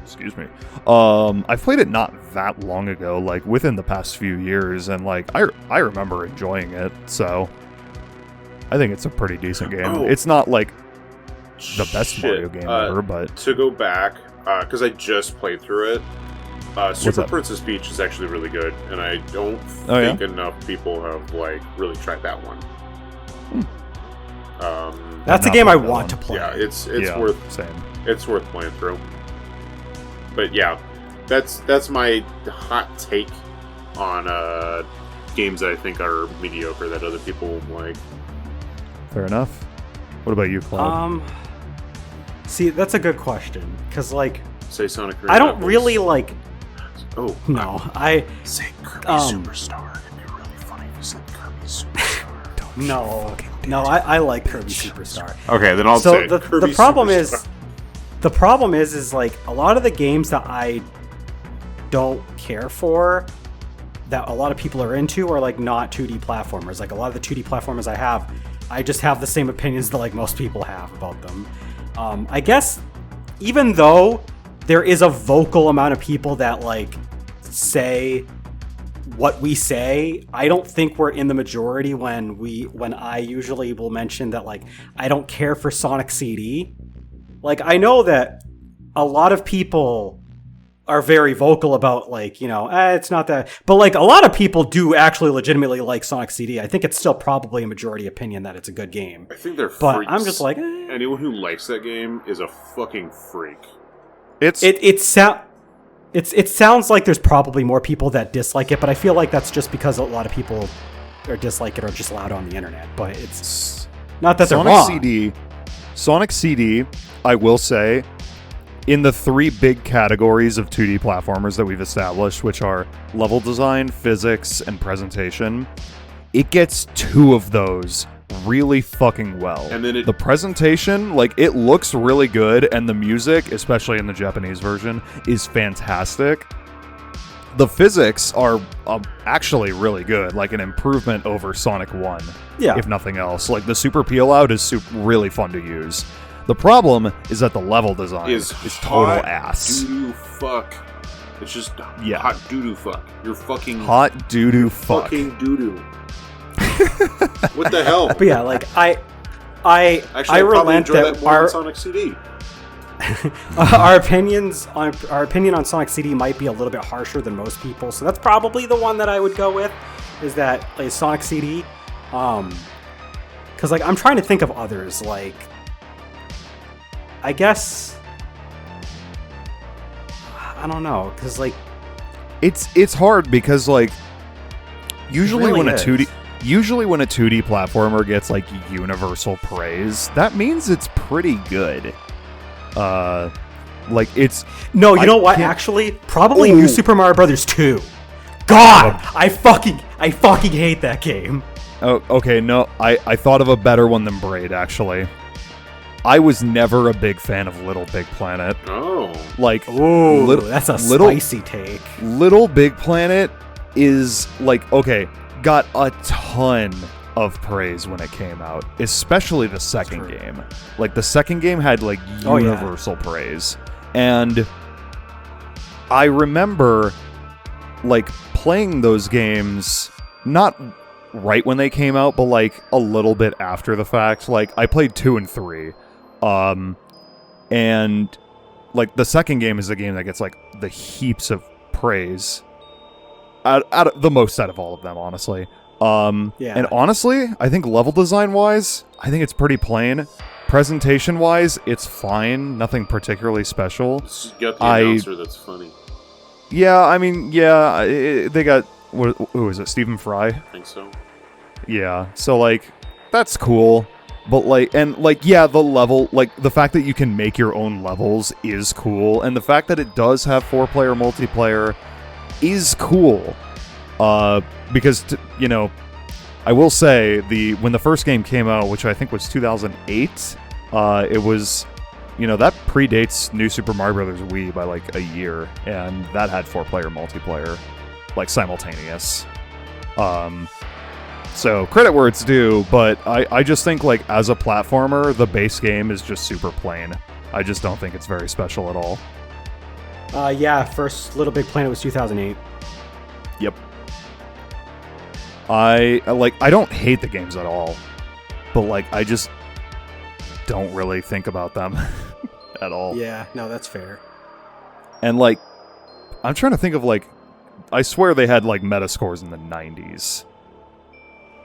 Excuse me. I've played it not that long ago, like within the past few years, and like I remember enjoying it. So I think it's a pretty decent game. Oh. It's not like the best Mario game ever, but to go back, because I just played through it. Super Princess Peach is actually really good, and I don't think enough people have like really tried that one. That's a game I want to play. Yeah, it's worth playing through. But yeah, that's my hot take on games that I think are mediocre that other people like. Fair enough. What about you, Cloud? See, that's a good question because like say Sonic. I don't really like. Oh no, I say Kirby Superstar. It'd be really funny if you said Kirby Superstar. No, I like Kirby Superstar. Okay, then I'll say Kirby the problem Superstar. The problem is like a lot of the games that I don't care for that a lot of people are into are like not 2D platformers. Like a lot of the 2D platformers I just have the same opinions that like most people have about them. I guess even though there is a vocal amount of people that like say what we say, I don't think we're in the majority when I usually will mention that like I don't care for Sonic CD. Like I know that a lot of people are very vocal about like, it's not that, but like a lot of people do actually legitimately like Sonic CD. I think it's still probably a majority opinion that it's a good game. I think they're but freaks. I'm just like anyone who likes that game is a fucking freak. It sounds like there's probably more people that dislike it, but I feel like that's just because a lot of people or dislike it are just loud on the internet. But it's not that they're wrong. Sonic CD, I will say, in the three big categories of 2D platformers that we've established, which are level design, physics, and presentation, it gets two of those really fucking well. And then the presentation, like, it looks really good, and the music, especially in the Japanese version, is fantastic. The physics are actually really good, like an improvement over Sonic 1, if nothing else. Like, the super peel out is really fun to use. The problem is that the level design is total ass. Doo-doo fuck. It's just hot doo-doo fuck. You're fucking... Hot doo-doo fuck. Fucking doo-doo. What the hell? But yeah, like, I relent that our Sonic CD. our opinion on Sonic CD might be a little bit harsher than most people, so that's probably the one that I would go with. Is that like Sonic CD? Because like I'm trying to think of others. Like, I guess I don't know, because like it's hard because like usually really when a 2D platformer gets like universal praise, that means it's pretty good. Like it's no, you know what? Actually, probably New Super Mario Brothers 2. God, I fucking hate that game. Oh, okay. No, I thought of a better one than Braid. Actually, I was never a big fan of Little Big Planet. Oh, like that's a spicy take. Little Big Planet is like got a ton of praise when it came out, especially the second game. Like the second game had like universal praise, and I remember like playing those games not right when they came out, but like a little bit after the fact. Like I played 2 and 3, and like the second game is a game that gets like the heaps of praise out of the most out of all of them, honestly. And honestly, I think level design wise, I think it's pretty plain. Presentation wise, it's fine. Nothing particularly special. It's just got the announcer that's funny. Yeah, I mean, they got who is it? Stephen Fry? I think so. Yeah, so like that's cool. But the level, like the fact that you can make your own levels is cool, and the fact that it does have 4-player multiplayer is cool. Because I will say when the first game came out, which I think was 2008, it was, that predates New Super Mario Brothers Wii by like a year, and that had 4-player multiplayer, like simultaneous. So credit where it's due, but I just think like as a platformer, the base game is just super plain. I just don't think it's very special at all. Yeah, first Little Big Planet was 2008. Yep. I don't hate the games at all, but like I just don't really think about them at all. Yeah, no, that's fair. And like I'm trying to think of like I swear they had like Metascores in the 90s.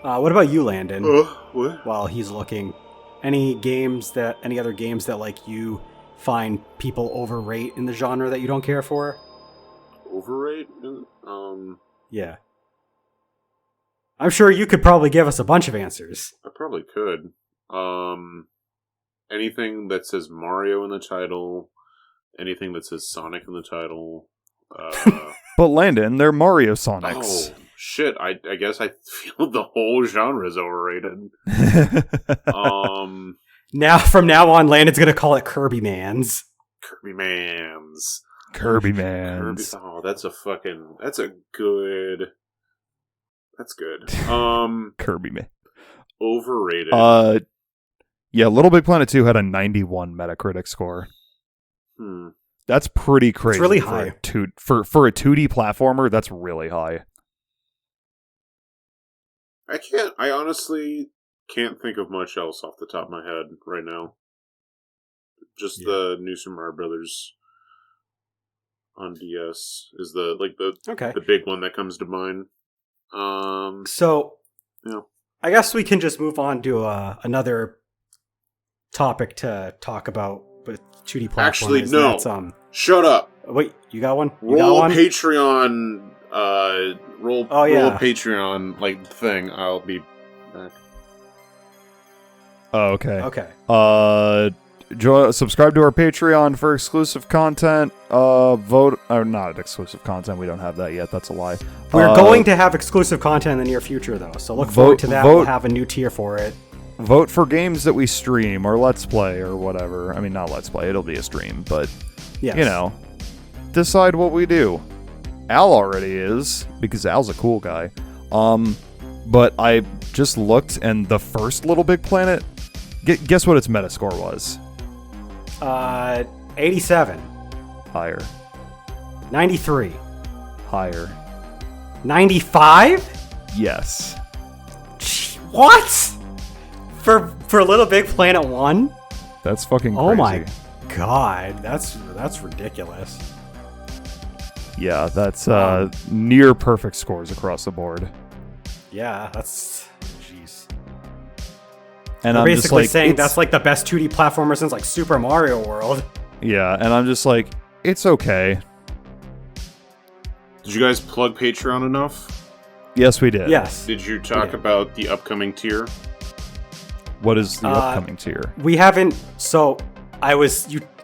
What about you, Landon? What? While he's looking, any other games that like you find people overrate in the genre that you don't care for? Overrate? Yeah. I'm sure you could probably give us a bunch of answers. I probably could. Anything that says Mario in the title, anything that says Sonic in the title. But Landon, they're MarioSonics. Oh, shit. I guess I feel the whole genre is overrated. From now on, Landon's gonna call it Kirby Mans. Kirby Mans. Kirby Mans. Oh, that's good. Kirby Man. Overrated. Yeah, Little Big Planet 2 had a 91 Metacritic score. That's pretty crazy. It's really high. For a 2D platformer, that's really high. I honestly can't think of much else off the top of my head right now. Just the new Super Mario Brothers on DS is the big one that comes to mind. So, yeah. I guess we can just move on to another topic to talk about with 2D platformers. Actually, no. Shut up. Wait, you got one? Roll a Patreon. Roll a Patreon thing. I'll be back. Oh, okay. Okay. Subscribe to our Patreon for exclusive content. Vote, or not exclusive content. We don't have that yet. That's a lie. We're going to have exclusive content in the near future, though. So look forward to that. We'll have a new tier for it. Vote for games that we stream or Let's Play or whatever. I mean, not Let's Play. It'll be a stream, but yes. Decide what we do. Al already is because Al's a cool guy. But I just looked, and the first Little Big Planet. Guess what its Metascore was? 87. Higher. 93. Higher. 95? Yes. What? For Little Big Planet 1? That's fucking crazy. Oh my god, that's ridiculous. Yeah, that's near perfect scores across the board. Yeah, that's jeez. And We're I'm basically just saying that's like the best 2D platformer since like Super Mario World. Yeah, and I'm just like, it's okay. Did you guys plug Patreon enough? Yes, we did. Yes. Did you talk about the upcoming tier? What is the upcoming tier? We haven't. So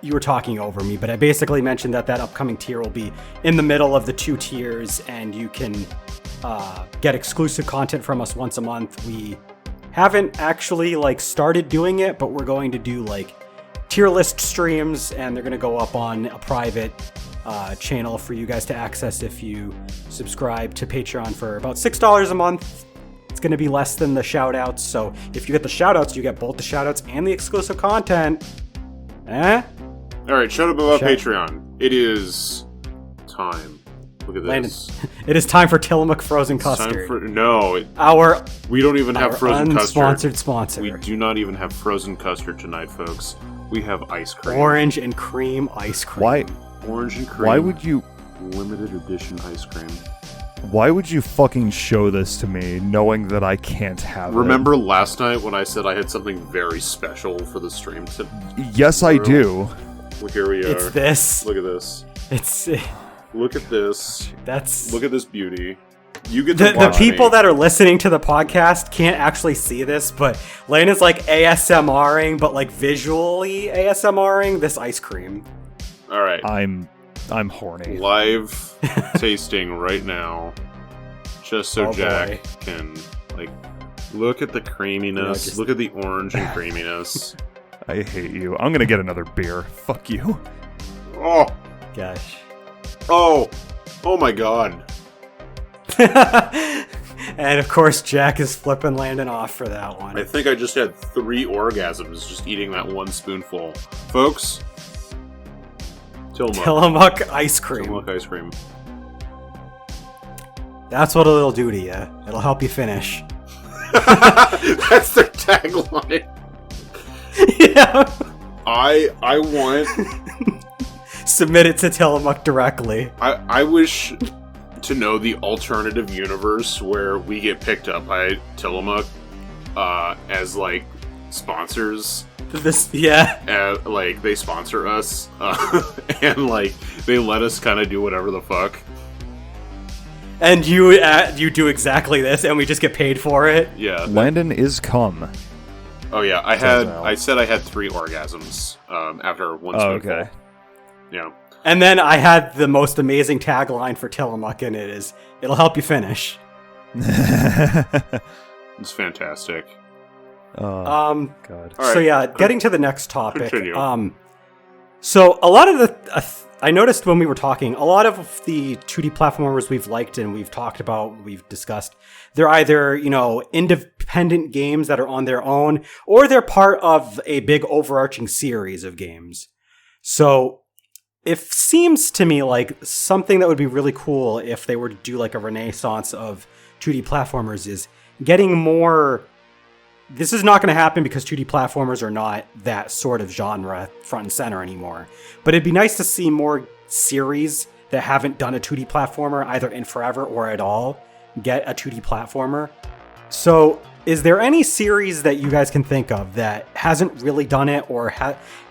you were talking over me, but I basically mentioned that upcoming tier will be in the middle of the two tiers, and you can get exclusive content from us once a month. We haven't actually started doing it, but we're going to do tier list streams, and they're going to go up on a private channel for you guys to access if you subscribe to Patreon for about $6 a month. It's going to be less than the shoutouts, so if you get the shoutouts, you get both the shoutouts and the exclusive content. Alright, shut up about Patreon. It is time. Look at this. Landon, it is time for Tillamook Frozen Custard. We don't even have frozen custard. Unsponsored sponsor. We do not even have frozen custard tonight, folks. We have ice cream. Orange and cream ice cream. Why? Orange and cream. Why would you... Limited edition ice cream. Why would you fucking show this to me, knowing that I can't have it? Remember last night when I said I had something very special for the stream? Yes, I do. Well, here we are. It's this. Look at this. Look at this. Look at this beauty. You get to the people that are listening to the podcast can't actually see this, but Lane is ASMRing, but visually ASMRing this ice cream. All right. I'm horny. Live tasting right now, just so Jack can look at the creaminess. Look at the orange and creaminess. I hate you. I'm gonna get another beer. Fuck you. Oh gosh. Oh my god. And of course, Jack is flipping Landon off for that one. I think I just had 3 orgasms just eating that one spoonful. Folks, Tillamook ice cream. Tillamook ice cream. That's what it'll do to you. It'll help you finish. That's their tagline. Yeah. I want... Submit it to Tillamook directly. I wish to know the alternative universe where we get picked up by Tillamook as, like, sponsors. Like, they sponsor us. And, like, they let us kind of do whatever the fuck. And you do exactly this, and we just get paid for it? Yeah. Landon is cum. Oh, yeah. I said I had 3 orgasms after one spoonful. Okay. Yeah. And then I had the most amazing tagline for Tillamook, and it is, it'll help you finish. It's fantastic. God. So yeah, getting to the next topic. Continue. So a lot of the... I noticed when we were talking, a lot of the 2D platformers we've liked and we've talked about, we've discussed, they're either, independent games that are on their own, or they're part of a big overarching series of games. So it seems to me like something that would be really cool if they were to do like a renaissance of 2D platformers is getting more... This is not going to happen because 2D platformers are not that sort of genre front and center anymore. But it'd be nice to see more series that haven't done a 2D platformer either in forever or at all get a 2D platformer. So is there any series that you guys can think of that hasn't really done it or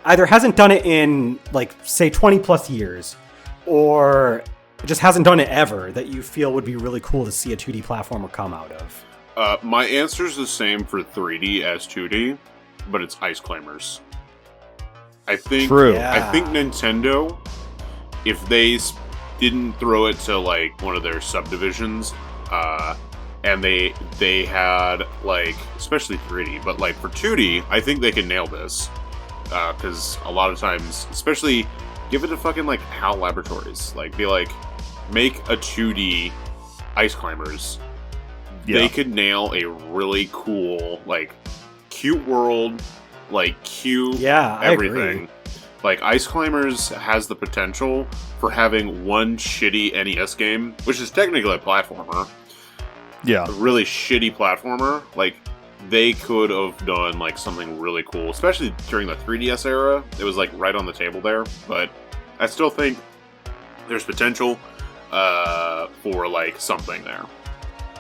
either hasn't done it in like say 20 plus years or just hasn't done it ever that you feel would be really cool to see a 2D platformer come out of? My answer's the same for 3D as 2D, but it's Ice Climbers. I think True. I think Nintendo, if they didn't throw it to like one of their subdivisions, and they had like especially 3D, but like for 2D, I think they can nail this because a lot of times, especially give it to fucking like HAL Laboratories, like be like make a 2D Ice Climbers. Yeah. They could nail a really cool, like, cute world, like, cute everything. I agree. Like, Ice Climbers has the potential for having one shitty NES game, which is technically a platformer. Yeah. A really shitty platformer. Like, they could have done, like, something really cool, especially during the 3DS era. It was, like, right on the table there. But I still think there's potential for, like, something there.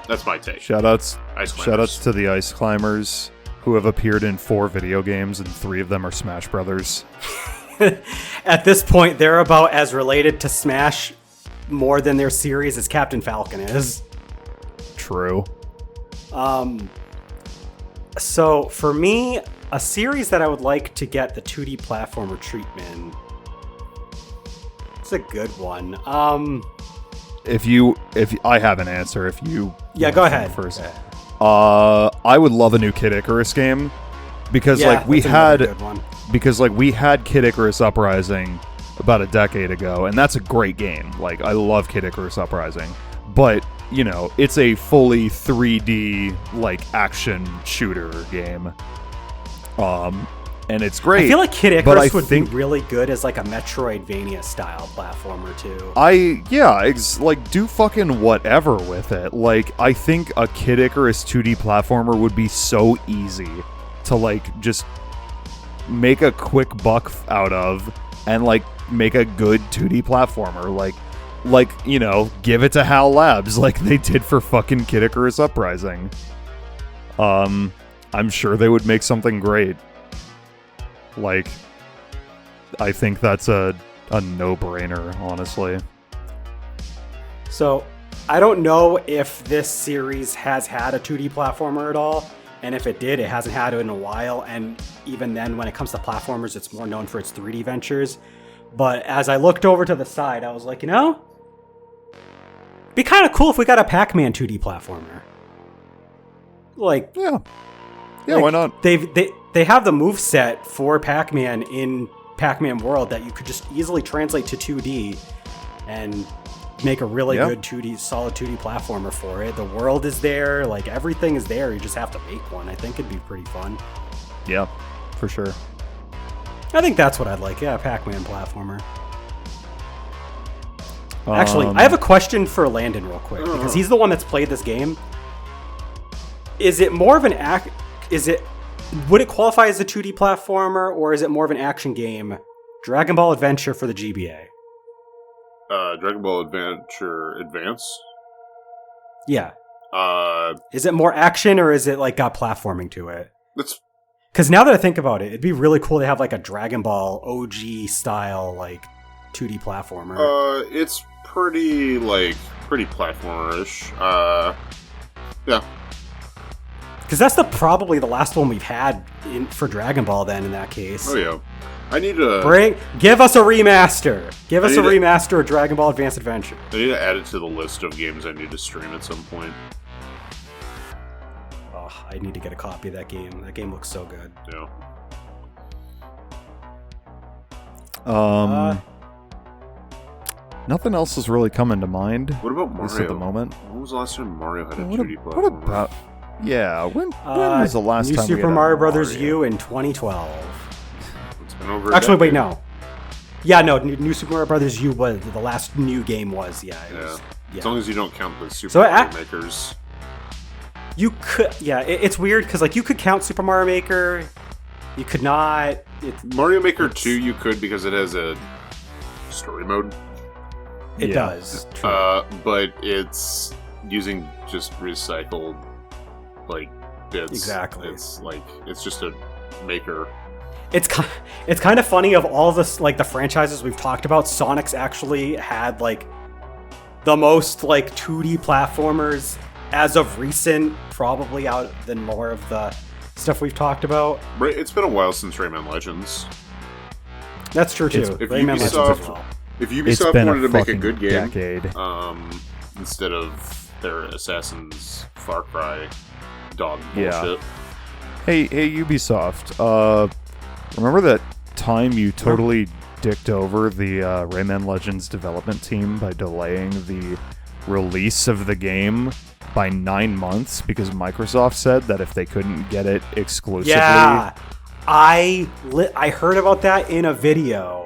That's my take. Shoutouts Ice to the Ice Climbers, who have appeared in 4 video games, and 3 of them are Smash Brothers. At this point, they're about as related to Smash more than their series as Captain Falcon is. True. So for me, a series that I would like to get the 2D platformer treatment. It's a good one. If I have an answer, if you go ahead first. I would love a new Kid Icarus game because we had Kid Icarus Uprising about a decade ago, and that's a great game. Like I love Kid Icarus Uprising, but it's a fully 3D like action shooter game. And it's great. I feel like Kid Icarus would be really good as like a Metroidvania style platformer too. Do fucking whatever with it. Like, I think a Kid Icarus 2D platformer would be so easy to like just make a quick buck out of and like make a good 2D platformer. Like give it to HAL Labs like they did for fucking Kid Icarus Uprising. I'm sure they would make something great. Like, I think that's a no-brainer, honestly. So, I don't know if this series has had a 2D platformer at all, and if it did, it hasn't had it in a while, and even then, when it comes to platformers, it's more known for its 3D ventures. But as I looked over to the side, I was like, it'd be kind of cool if we got a Pac-Man 2D platformer. Like... Yeah, why not? They have the moveset for Pac-Man in Pac-Man World that you could just easily translate to 2D and make a really good 2D, solid 2D platformer for it. The world is there, like everything is there. You just have to make one. I think it'd be pretty fun. Yeah, for sure. I think that's what I'd like. Yeah, Pac-Man platformer. Actually, I have a question for Landon real quick because he's the one that's played this game. Is it more of an would it qualify as a 2D platformer, or is it more of an action game? Dragon Ball Adventure for the GBA. Dragon Ball Adventure Advance? Yeah. Is it more action, or is it like got platforming to it? Because now that I think about it, it'd be really cool to have like a Dragon Ball OG style like 2D platformer. It's pretty platformer-ish. Yeah. Because that's probably the last one we've had for Dragon Ball. Then in that case. Oh yeah. I need to give us a remaster. Give us a remaster of Dragon Ball Advance Adventure. I need to add it to the list of games I need to stream at some point. Oh, I need to get a copy of that game. That game looks so good. Yeah. Nothing else is really coming to mind. What about Mario? At least at the moment. When was the last time Mario had a 2D platformer? What about? Yeah, when was the last New time? Super Mario Brothers U in 2012. It's been over. Actually, wait, no. Yeah, no. New Super Mario Brothers U was the last new game. Yeah. As long as you don't count the Super Mario Makers. You could. Yeah, it's weird because like you could count Super Mario Maker. You could not. Mario Maker 2 you could because it has a story mode. It does. But it's using just recycled bits. Exactly. It's just a maker. It's kind of funny of all this the franchises we've talked about. Sonic's actually had the most 2D platformers as of recent, probably out than more of the stuff we've talked about. Right, it's been a while since Rayman Legends. That's true too. If Rayman Legends as well. If Ubisoft wanted to make a good game, decade. Instead of their Assassin's Far Cry dog bullshit. Hey Ubisoft. Remember that time you totally dicked over the Rayman Legends development team by delaying the release of the game by 9 months because Microsoft said that if they couldn't get it exclusively? Yeah, I heard about that in a video.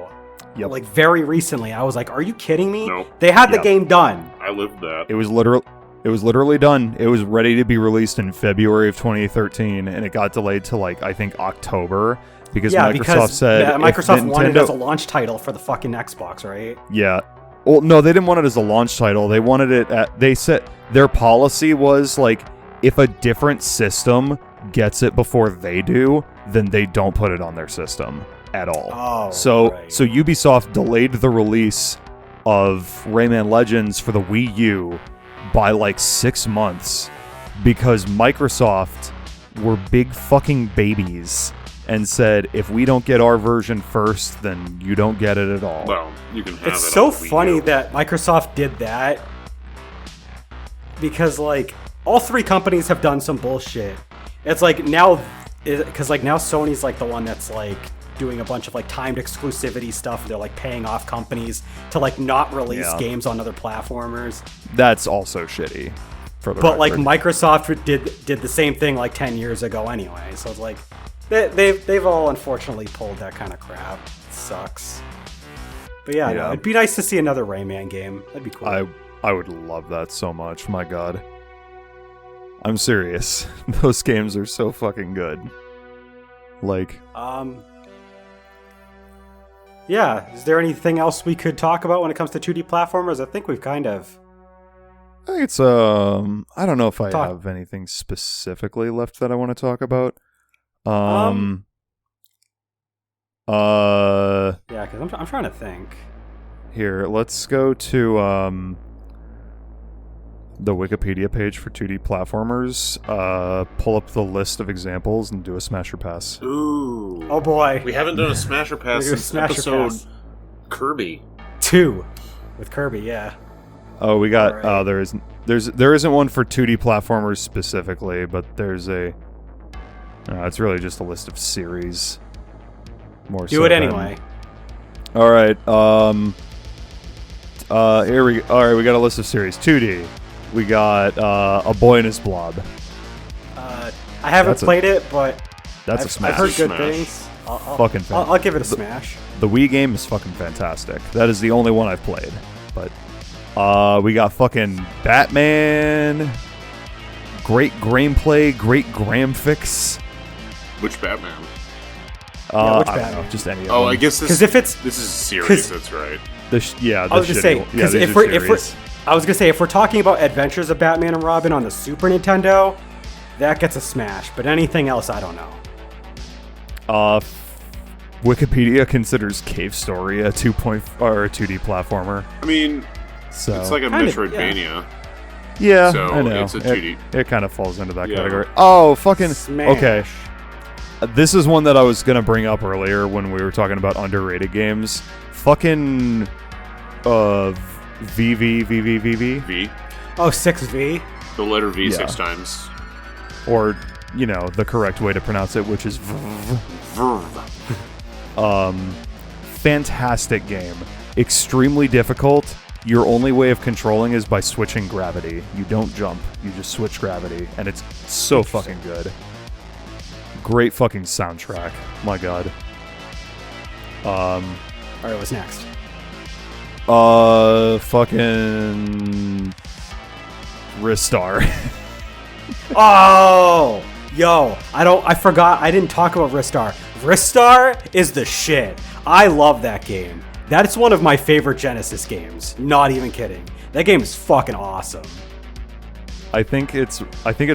Yep. Very recently. I was like, "Are you kidding me?" Nope. They had the game done. I lived that. It was literally done. It was ready to be released in February of 2013, and it got delayed to I think October because Microsoft said Microsoft wanted it as a launch title for the fucking Xbox, right? Yeah. Well, no, they didn't want it as a launch title. They wanted it they said their policy was if a different system gets it before they do, then they don't put it on their system at all. Oh, so right. so Ubisoft delayed the release of Rayman Legends for the Wii U by 6 months because Microsoft were big fucking babies and said, if we don't get our version first, then you don't get it at all. Well, you can have it's it so on the Wii funny U. that Microsoft did that because all three companies have done some bullshit. It's now because now Sony's the one that's doing a bunch of timed exclusivity stuff. They're paying off companies to not release games on other platformers. That's also shitty. But Microsoft did the same thing 10 years ago anyway. So it's they've all unfortunately pulled that kind of crap. It sucks. But yeah, no, it'd be nice to see another Rayman game. That'd be cool. I would love that so much. My God. I'm serious. Those games are so fucking good. Yeah, is there anything else we could talk about when it comes to 2D platformers? I think we've kind of... I think it's, I don't know if I have anything specifically left that I want to talk about. Yeah, because I'm trying to think. Here, let's go to, the Wikipedia page for 2D platformers, pull up the list of examples and do a Smash or Pass. Ooh. Oh boy. We haven't done a Smash or Pass since episode Kirby. 2 with Kirby, yeah. Oh, we got, right. there isn't one for 2D platformers specifically, but there's it's really just a list of series. Do it anyway. Alright, All right, we got a list of series. 2D. We got A Boy and His Blob. I haven't played it, but That's a smash. I've heard good Smash. things. Fucking I'll give it a smash. The Wii game is fucking fantastic. That is the only one I've played. But we got fucking Batman. Great gameplay, great graphics. Which Batman? Which I don't Batman? know, just any of them. Oh, I guess this. 'Cause if it's- this is a series. That's right. I was gonna say, because if we're talking about Adventures of Batman and Robin on the Super Nintendo, that gets a smash. But anything else, I don't know. Wikipedia considers Cave Story a 2D platformer. I mean, So it's like a Kind of, Metroidvania. yeah, so I know. it's a 2D. It kind of falls into that Yeah. category. Oh, fucking Smash. okay. This is one that I was gonna bring up earlier when we were talking about underrated games. Fucking VV. V. Oh, 6V. The letter V Yeah. 6 times. Or, the correct way to pronounce it, which is Verve. fantastic game. Extremely difficult. Your only way of controlling is by switching gravity. You don't jump, you just switch gravity, and it's so fucking good. Great fucking soundtrack. My god. All right, what's next? Fucking Ristar. Oh, yo, I forgot. I didn't talk about Ristar. Ristar is the shit. I love that game. That's one of my favorite Genesis games. Not even kidding. That game is fucking awesome. I think it's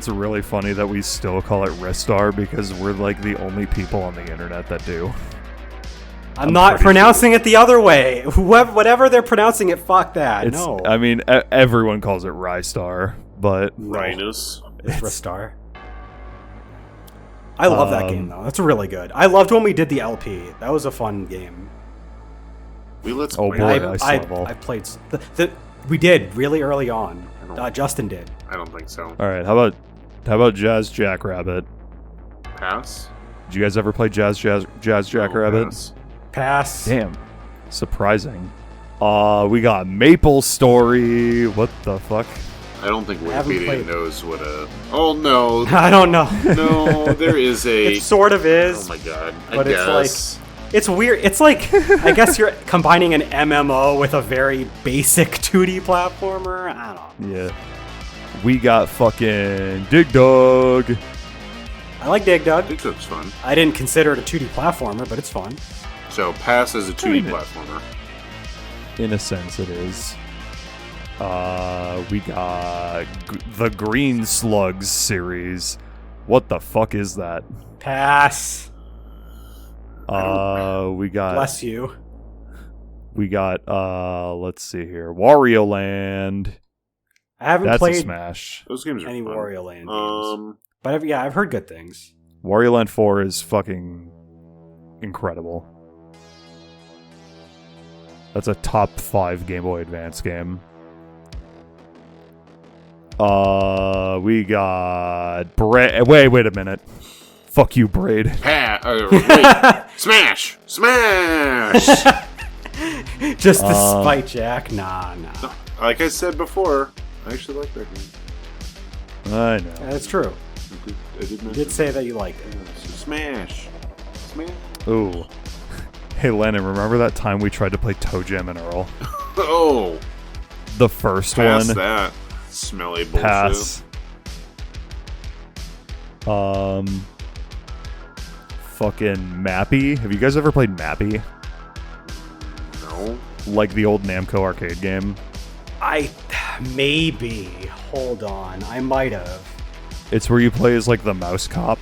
really funny that we still call it Ristar because we're like the only people on the internet that do. I'm not pretty pronouncing it the other way. Whatever they're pronouncing it, fuck that. It's, No. I mean, everyone calls it Rystar, but Rhinus. It's Ristar. I love that game, though. That's really good. I loved when we did the LP. That was a fun game. Let's Oh, play boy. that. I still have all. I played... we did, really early on. Justin did. I don't think so. all right. How about Jazz Jackrabbit? Pass? Did you guys ever play Jazz Jackrabbit? Pass. Pass. Damn, surprising. We got Maple Story. What the fuck? I don't think haven't Wikipedia played. knows what a... Oh, no. I don't know. No, there is a... It sort of is. Oh, my God. But I it's guess. It's weird. It's like, I guess you're combining an MMO with a very basic 2D platformer. I don't know. Yeah. We got fucking Dig Dug. I like Dig I Dug. think that's fun. I didn't consider it a 2D platformer, but it's fun. So, pass as a 2D Kinda. platformer. In a sense, it is. We got the Green Slugs series. What the fuck is that? Pass. We got. Bless you. We got. Let's see here. Wario Land. I haven't That's a played smash. Those games are any fun. Wario Land games. But I've heard good things. Wario Land 4 is fucking incredible. That's a top 5 Game Boy Advance game. We got Braid. Wait a minute. Fuck you, Braid. Wait. Smash! Smash! Just the spite jack? Nah. Like I said before, I actually like that game. I know. That's true. I did You mention did say that you liked it. Smash! Smash! Ooh. Hey, Lennon, remember that time we tried to play Toe Jam and Earl? Oh! The first Pass one. that. Smelly bullshit. Pass. Fucking Mappy. Have you guys ever played Mappy? No. Like the old Namco arcade game? Maybe. Hold on. I might have. It's where you play as like the mouse cop.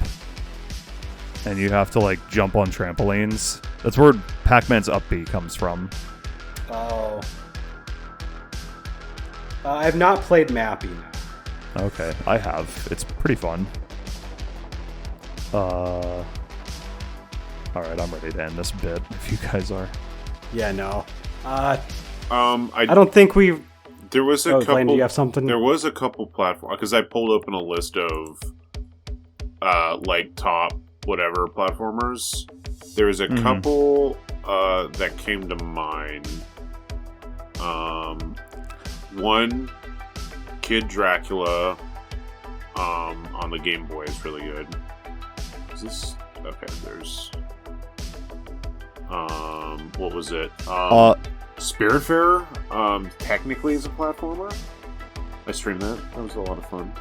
And you have to like jump on trampolines. That's where Pac-Man's up B comes from. Oh. I have not played Mappy. Okay, I have. It's pretty fun. Alright, I'm ready to end this bit if you guys are. Yeah, no. I don't think we... There was a couple. Blaine, do you have something? There was a couple platforms because I pulled open a list of, like top whatever platformers. There was a couple that came to mind. One, Kid Dracula on the Game Boy is really good. Is this okay? There's what was it? Spiritfarer technically is a platformer. I streamed that. That was a lot of fun.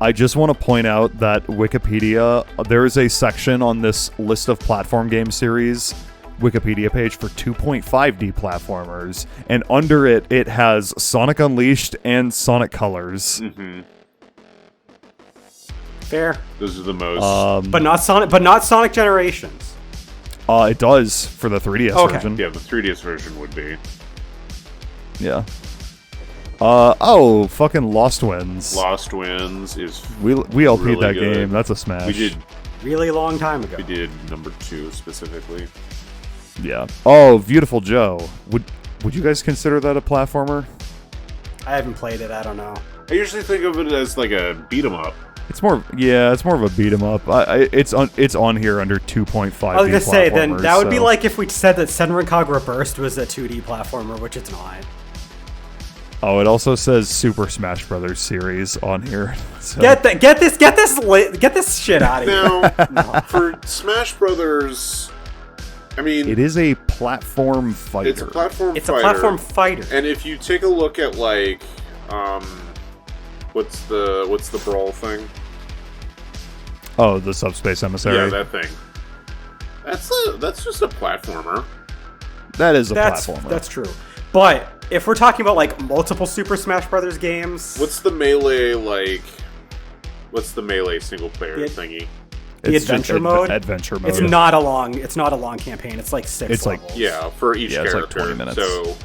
I just want to point out that Wikipedia, there is a section on this list of platform game series Wikipedia page for 2.5D platformers, and under it, it has Sonic Unleashed and Sonic Colors. Mm-hmm. Fair. Those are the most. But not Sonic Generations. It does for the 3DS version. Yeah, the 3DS version would be. Yeah. Fucking Lost Winds. Lost Winds is We LP'd really that good. game. That's a smash. We did. Really long time ago. We did number 2 specifically. Yeah. Oh, Beautiful Joe. Would you guys consider that a platformer? I haven't played it. I don't know. I usually think of it as like a beat 'em up. It's more of a beat 'em up. It's on here under 2.5D. I was gonna say then that would be so- like if we said that Senran Kagura Burst was a 2D platformer, which it's not. Oh, it also says Super Smash Brothers series on here. So. Get this shit out of here. Now, for Smash Brothers, I mean, It is a platform fighter. it's a platform It's fighter. a platform fighter. And if you take a look at like, what's the brawl thing? Oh, the Subspace Emissary. Yeah, that thing. That's just a platformer. That is a That's platformer. that's true. But if we're talking about like multiple Super Smash Brothers games, What's the melee single player thingy? the It's just adventure mode? Adventure mode. It's not a long campaign. It's like 6 It's like- levels. Yeah, for each Yeah, it's like character. 20 minutes. So,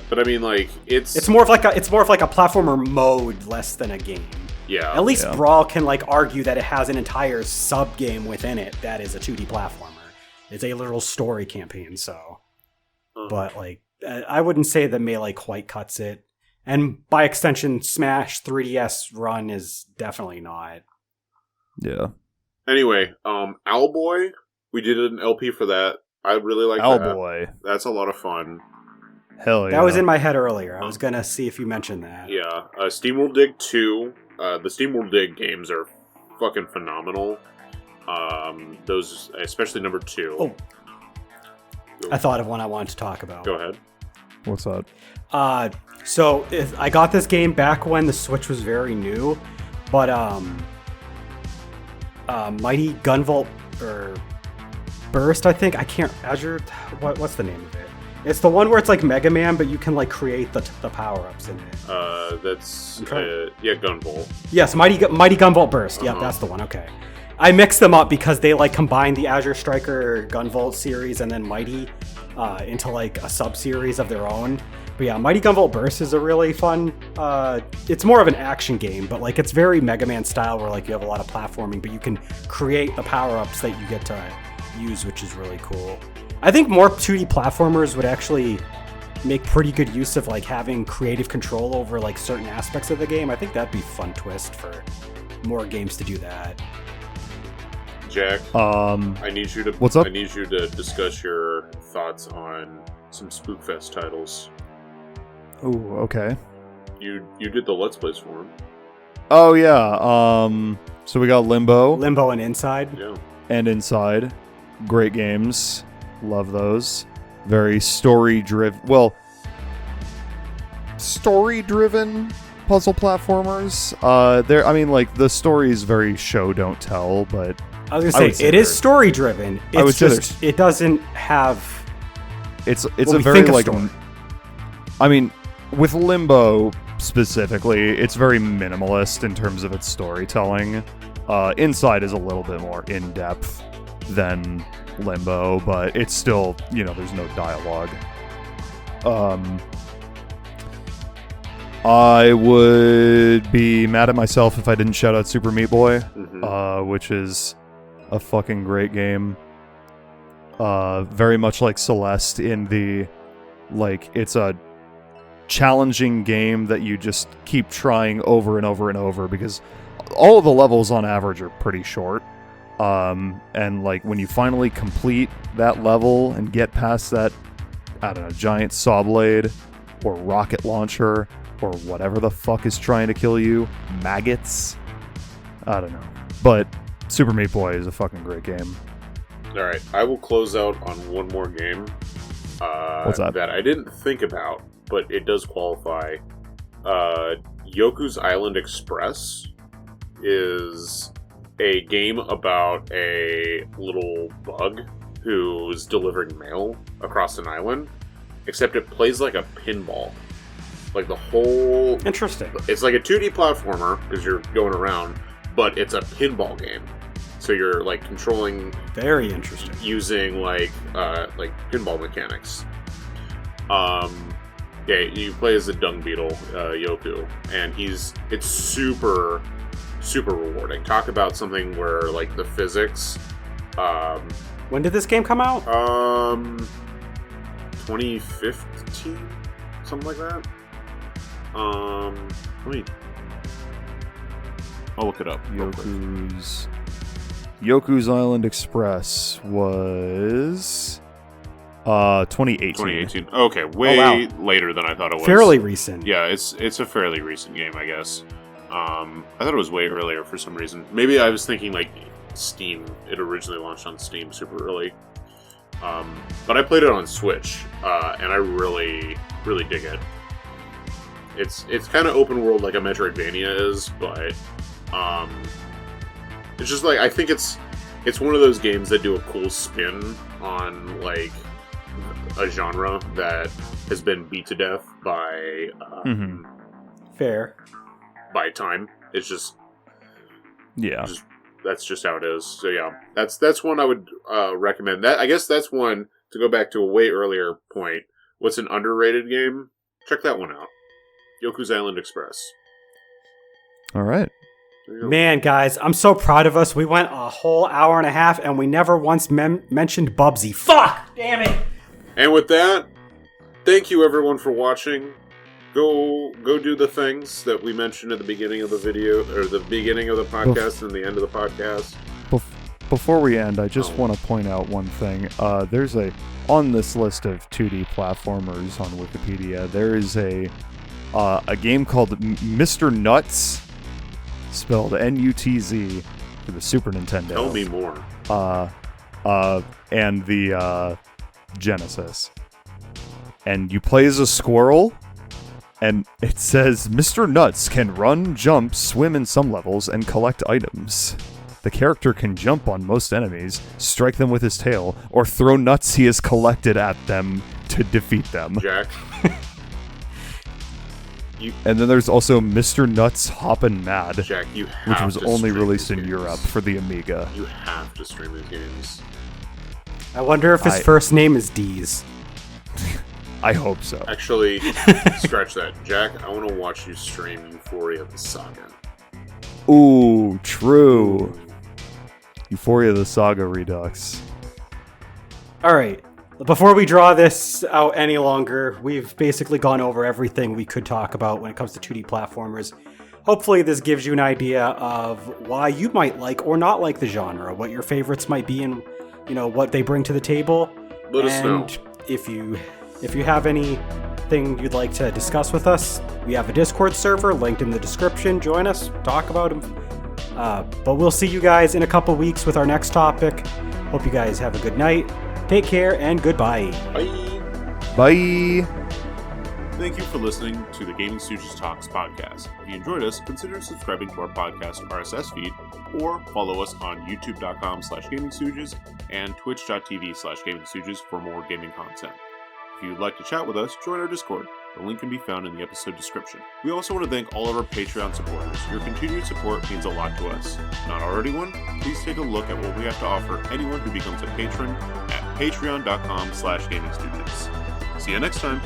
but I mean, like It's more of like a platformer mode less than a game. yeah. At least Yeah. Brawl can like argue that it has an entire sub game within it that is a 2D platformer. It's a literal story campaign, so. But like, I wouldn't say that Melee quite cuts it, and by extension, Smash 3DS Run is definitely not. Yeah. Anyway, Owlboy, we did an LP for that. I really like that. Owlboy. That's a lot of fun. Hell yeah. That was in my head earlier. I was gonna see if you mentioned that. Yeah, SteamWorld Dig 2. The SteamWorld Dig games are fucking phenomenal. Those, especially number 2. Oh. I thought of one I wanted to talk about. Go ahead. What's that? So I got this game back when the Switch was very new, but Mighty Gunvolt or Burst, I think. I can't. Azure. What's the name of it? It's the one where it's like Mega Man, but you can like create the power ups in it. That's Okay. Gunvolt. Yes, Mighty Gunvolt Burst. Yeah, that's the one. Okay. I mixed them up because they like combined the Azure Striker Gunvolt series and then Mighty into like a sub series of their own. But yeah, Mighty Gunvolt Burst is a really fun. It's more of an action game, but like it's very Mega Man style, where like you have a lot of platforming, but you can create the power ups that you get to use, which is really cool. I think more 2D platformers would actually make pretty good use of like having creative control over like certain aspects of the game. I think that'd be a fun twist for more games to do that. Jack, I need you to. What's up? I need you to discuss your thoughts on some Spookfest titles. Ooh, okay. You did the Let's Plays for them. Oh yeah. So we got Limbo Limbo and Inside. Yeah. and Inside. Great games. Love those. Very story-driven. Well, story-driven puzzle platformers. I mean, like the story is very show don't tell, but I was I gonna would say say it is they're- story driven. I would It's say just it doesn't have. it's what a we very think of like. story. I mean, with Limbo specifically, it's very minimalist in terms of its storytelling. Inside is a little bit more in depth than Limbo, but it's still, there's no dialogue. I would be mad at myself if I didn't shout out Super Meat Boy, which is a fucking great game. Very much like Celeste in the, it's a challenging game that you just keep trying over and over and over, because all of the levels on average are pretty short. And like when you finally complete that level and get past that I don't know, giant saw blade or rocket launcher or whatever the fuck is trying to kill you. Maggots. I don't know. But Super Meat Boy is a fucking great game. Alright, I will close out on one more game. What's that? That I didn't think about, but it does qualify. Yoku's Island Express is a game about a little bug who's delivering mail across an island, except it plays like a pinball. Like the whole... Interesting. It's like a 2D platformer, because you're going around, but it's a pinball game. So you're, like, controlling... Very interesting. Using, like pinball mechanics. Yeah, you play as the dung beetle, Yoku, and it's super, super rewarding. Talk about something where, like, the physics... When did this game come out? 2015? Something like that? I'll look it up. Yoku's Island Express was 2018. 2018. Okay, way later than I thought it was. Fairly recent. Yeah, it's a fairly recent game, I guess. I thought it was way earlier for some reason. Maybe I was thinking like Steam. It originally launched on Steam super early. But I played it on Switch, and I really, really dig it. It's kind of open world like a Metroidvania is, but it's just like I think it's one of those games that do a cool spin on like a genre that has been beat to death by Fair. by time. It's just Yeah. that's just how it is. So yeah, that's one I would recommend. That I guess that's one to go back to a way earlier point. What's an underrated game? Check that one out. Yoku's Island Express. All right. Man, guys, I'm so proud of us. We went a whole hour and a half, and we never once mentioned Bubsy. Fuck! Damn it! And with that, thank you everyone for watching. Go do the things that we mentioned at the beginning of the video, or the beginning of the podcast and the end of the podcast. Before we end, I just want to point out one thing. There's on this list of 2D platformers on Wikipedia, there is a game called Mr. Nuts, spelled N-U-T-Z, for the Super Nintendo. Tell me more. And the Genesis. And you play as a squirrel, and it says, Mr. Nuts can run, jump, swim in some levels, and collect items. The character can jump on most enemies, strike them with his tail, or throw nuts he has collected at them to defeat them. Jack. And then there's also Mr. Nuts Hoppin' Mad, Jack, you have which was to only stream released these in games. Europe for the Amiga. You have to stream these games. I wonder if his first name is Deez. I hope so. Actually, scratch that. Jack, I want to watch you stream Euphoria the Saga. Ooh, true. Euphoria the Saga Redux. All right. Before we draw this out any longer, we've basically gone over everything we could talk about when it comes to 2D platformers. Hopefully this gives you an idea of why you might like or not like the genre, what your favorites might be, and what they bring to the table. Let us know. And if you have anything you'd like to discuss with us, we have a Discord server linked in the description. Join us, talk about them. But we'll see you guys in a couple weeks with our next topic. Hope you guys have a good night. Take care and goodbye. Bye. Bye. Thank you for listening to the GamingStooges Talks podcast. If you enjoyed us, consider subscribing to our podcast RSS feed, or follow us on youtube.com/GamingStooges and twitch.tv/GamingStooges for more gaming content. If you'd like to chat with us, join our Discord. The link can be found in the episode description. We also want to thank all of our Patreon supporters. Your continued support means a lot to us. Not already one? Please take a look at what we have to offer anyone who becomes a patron at patreon.com/GamingStooges. See you next time.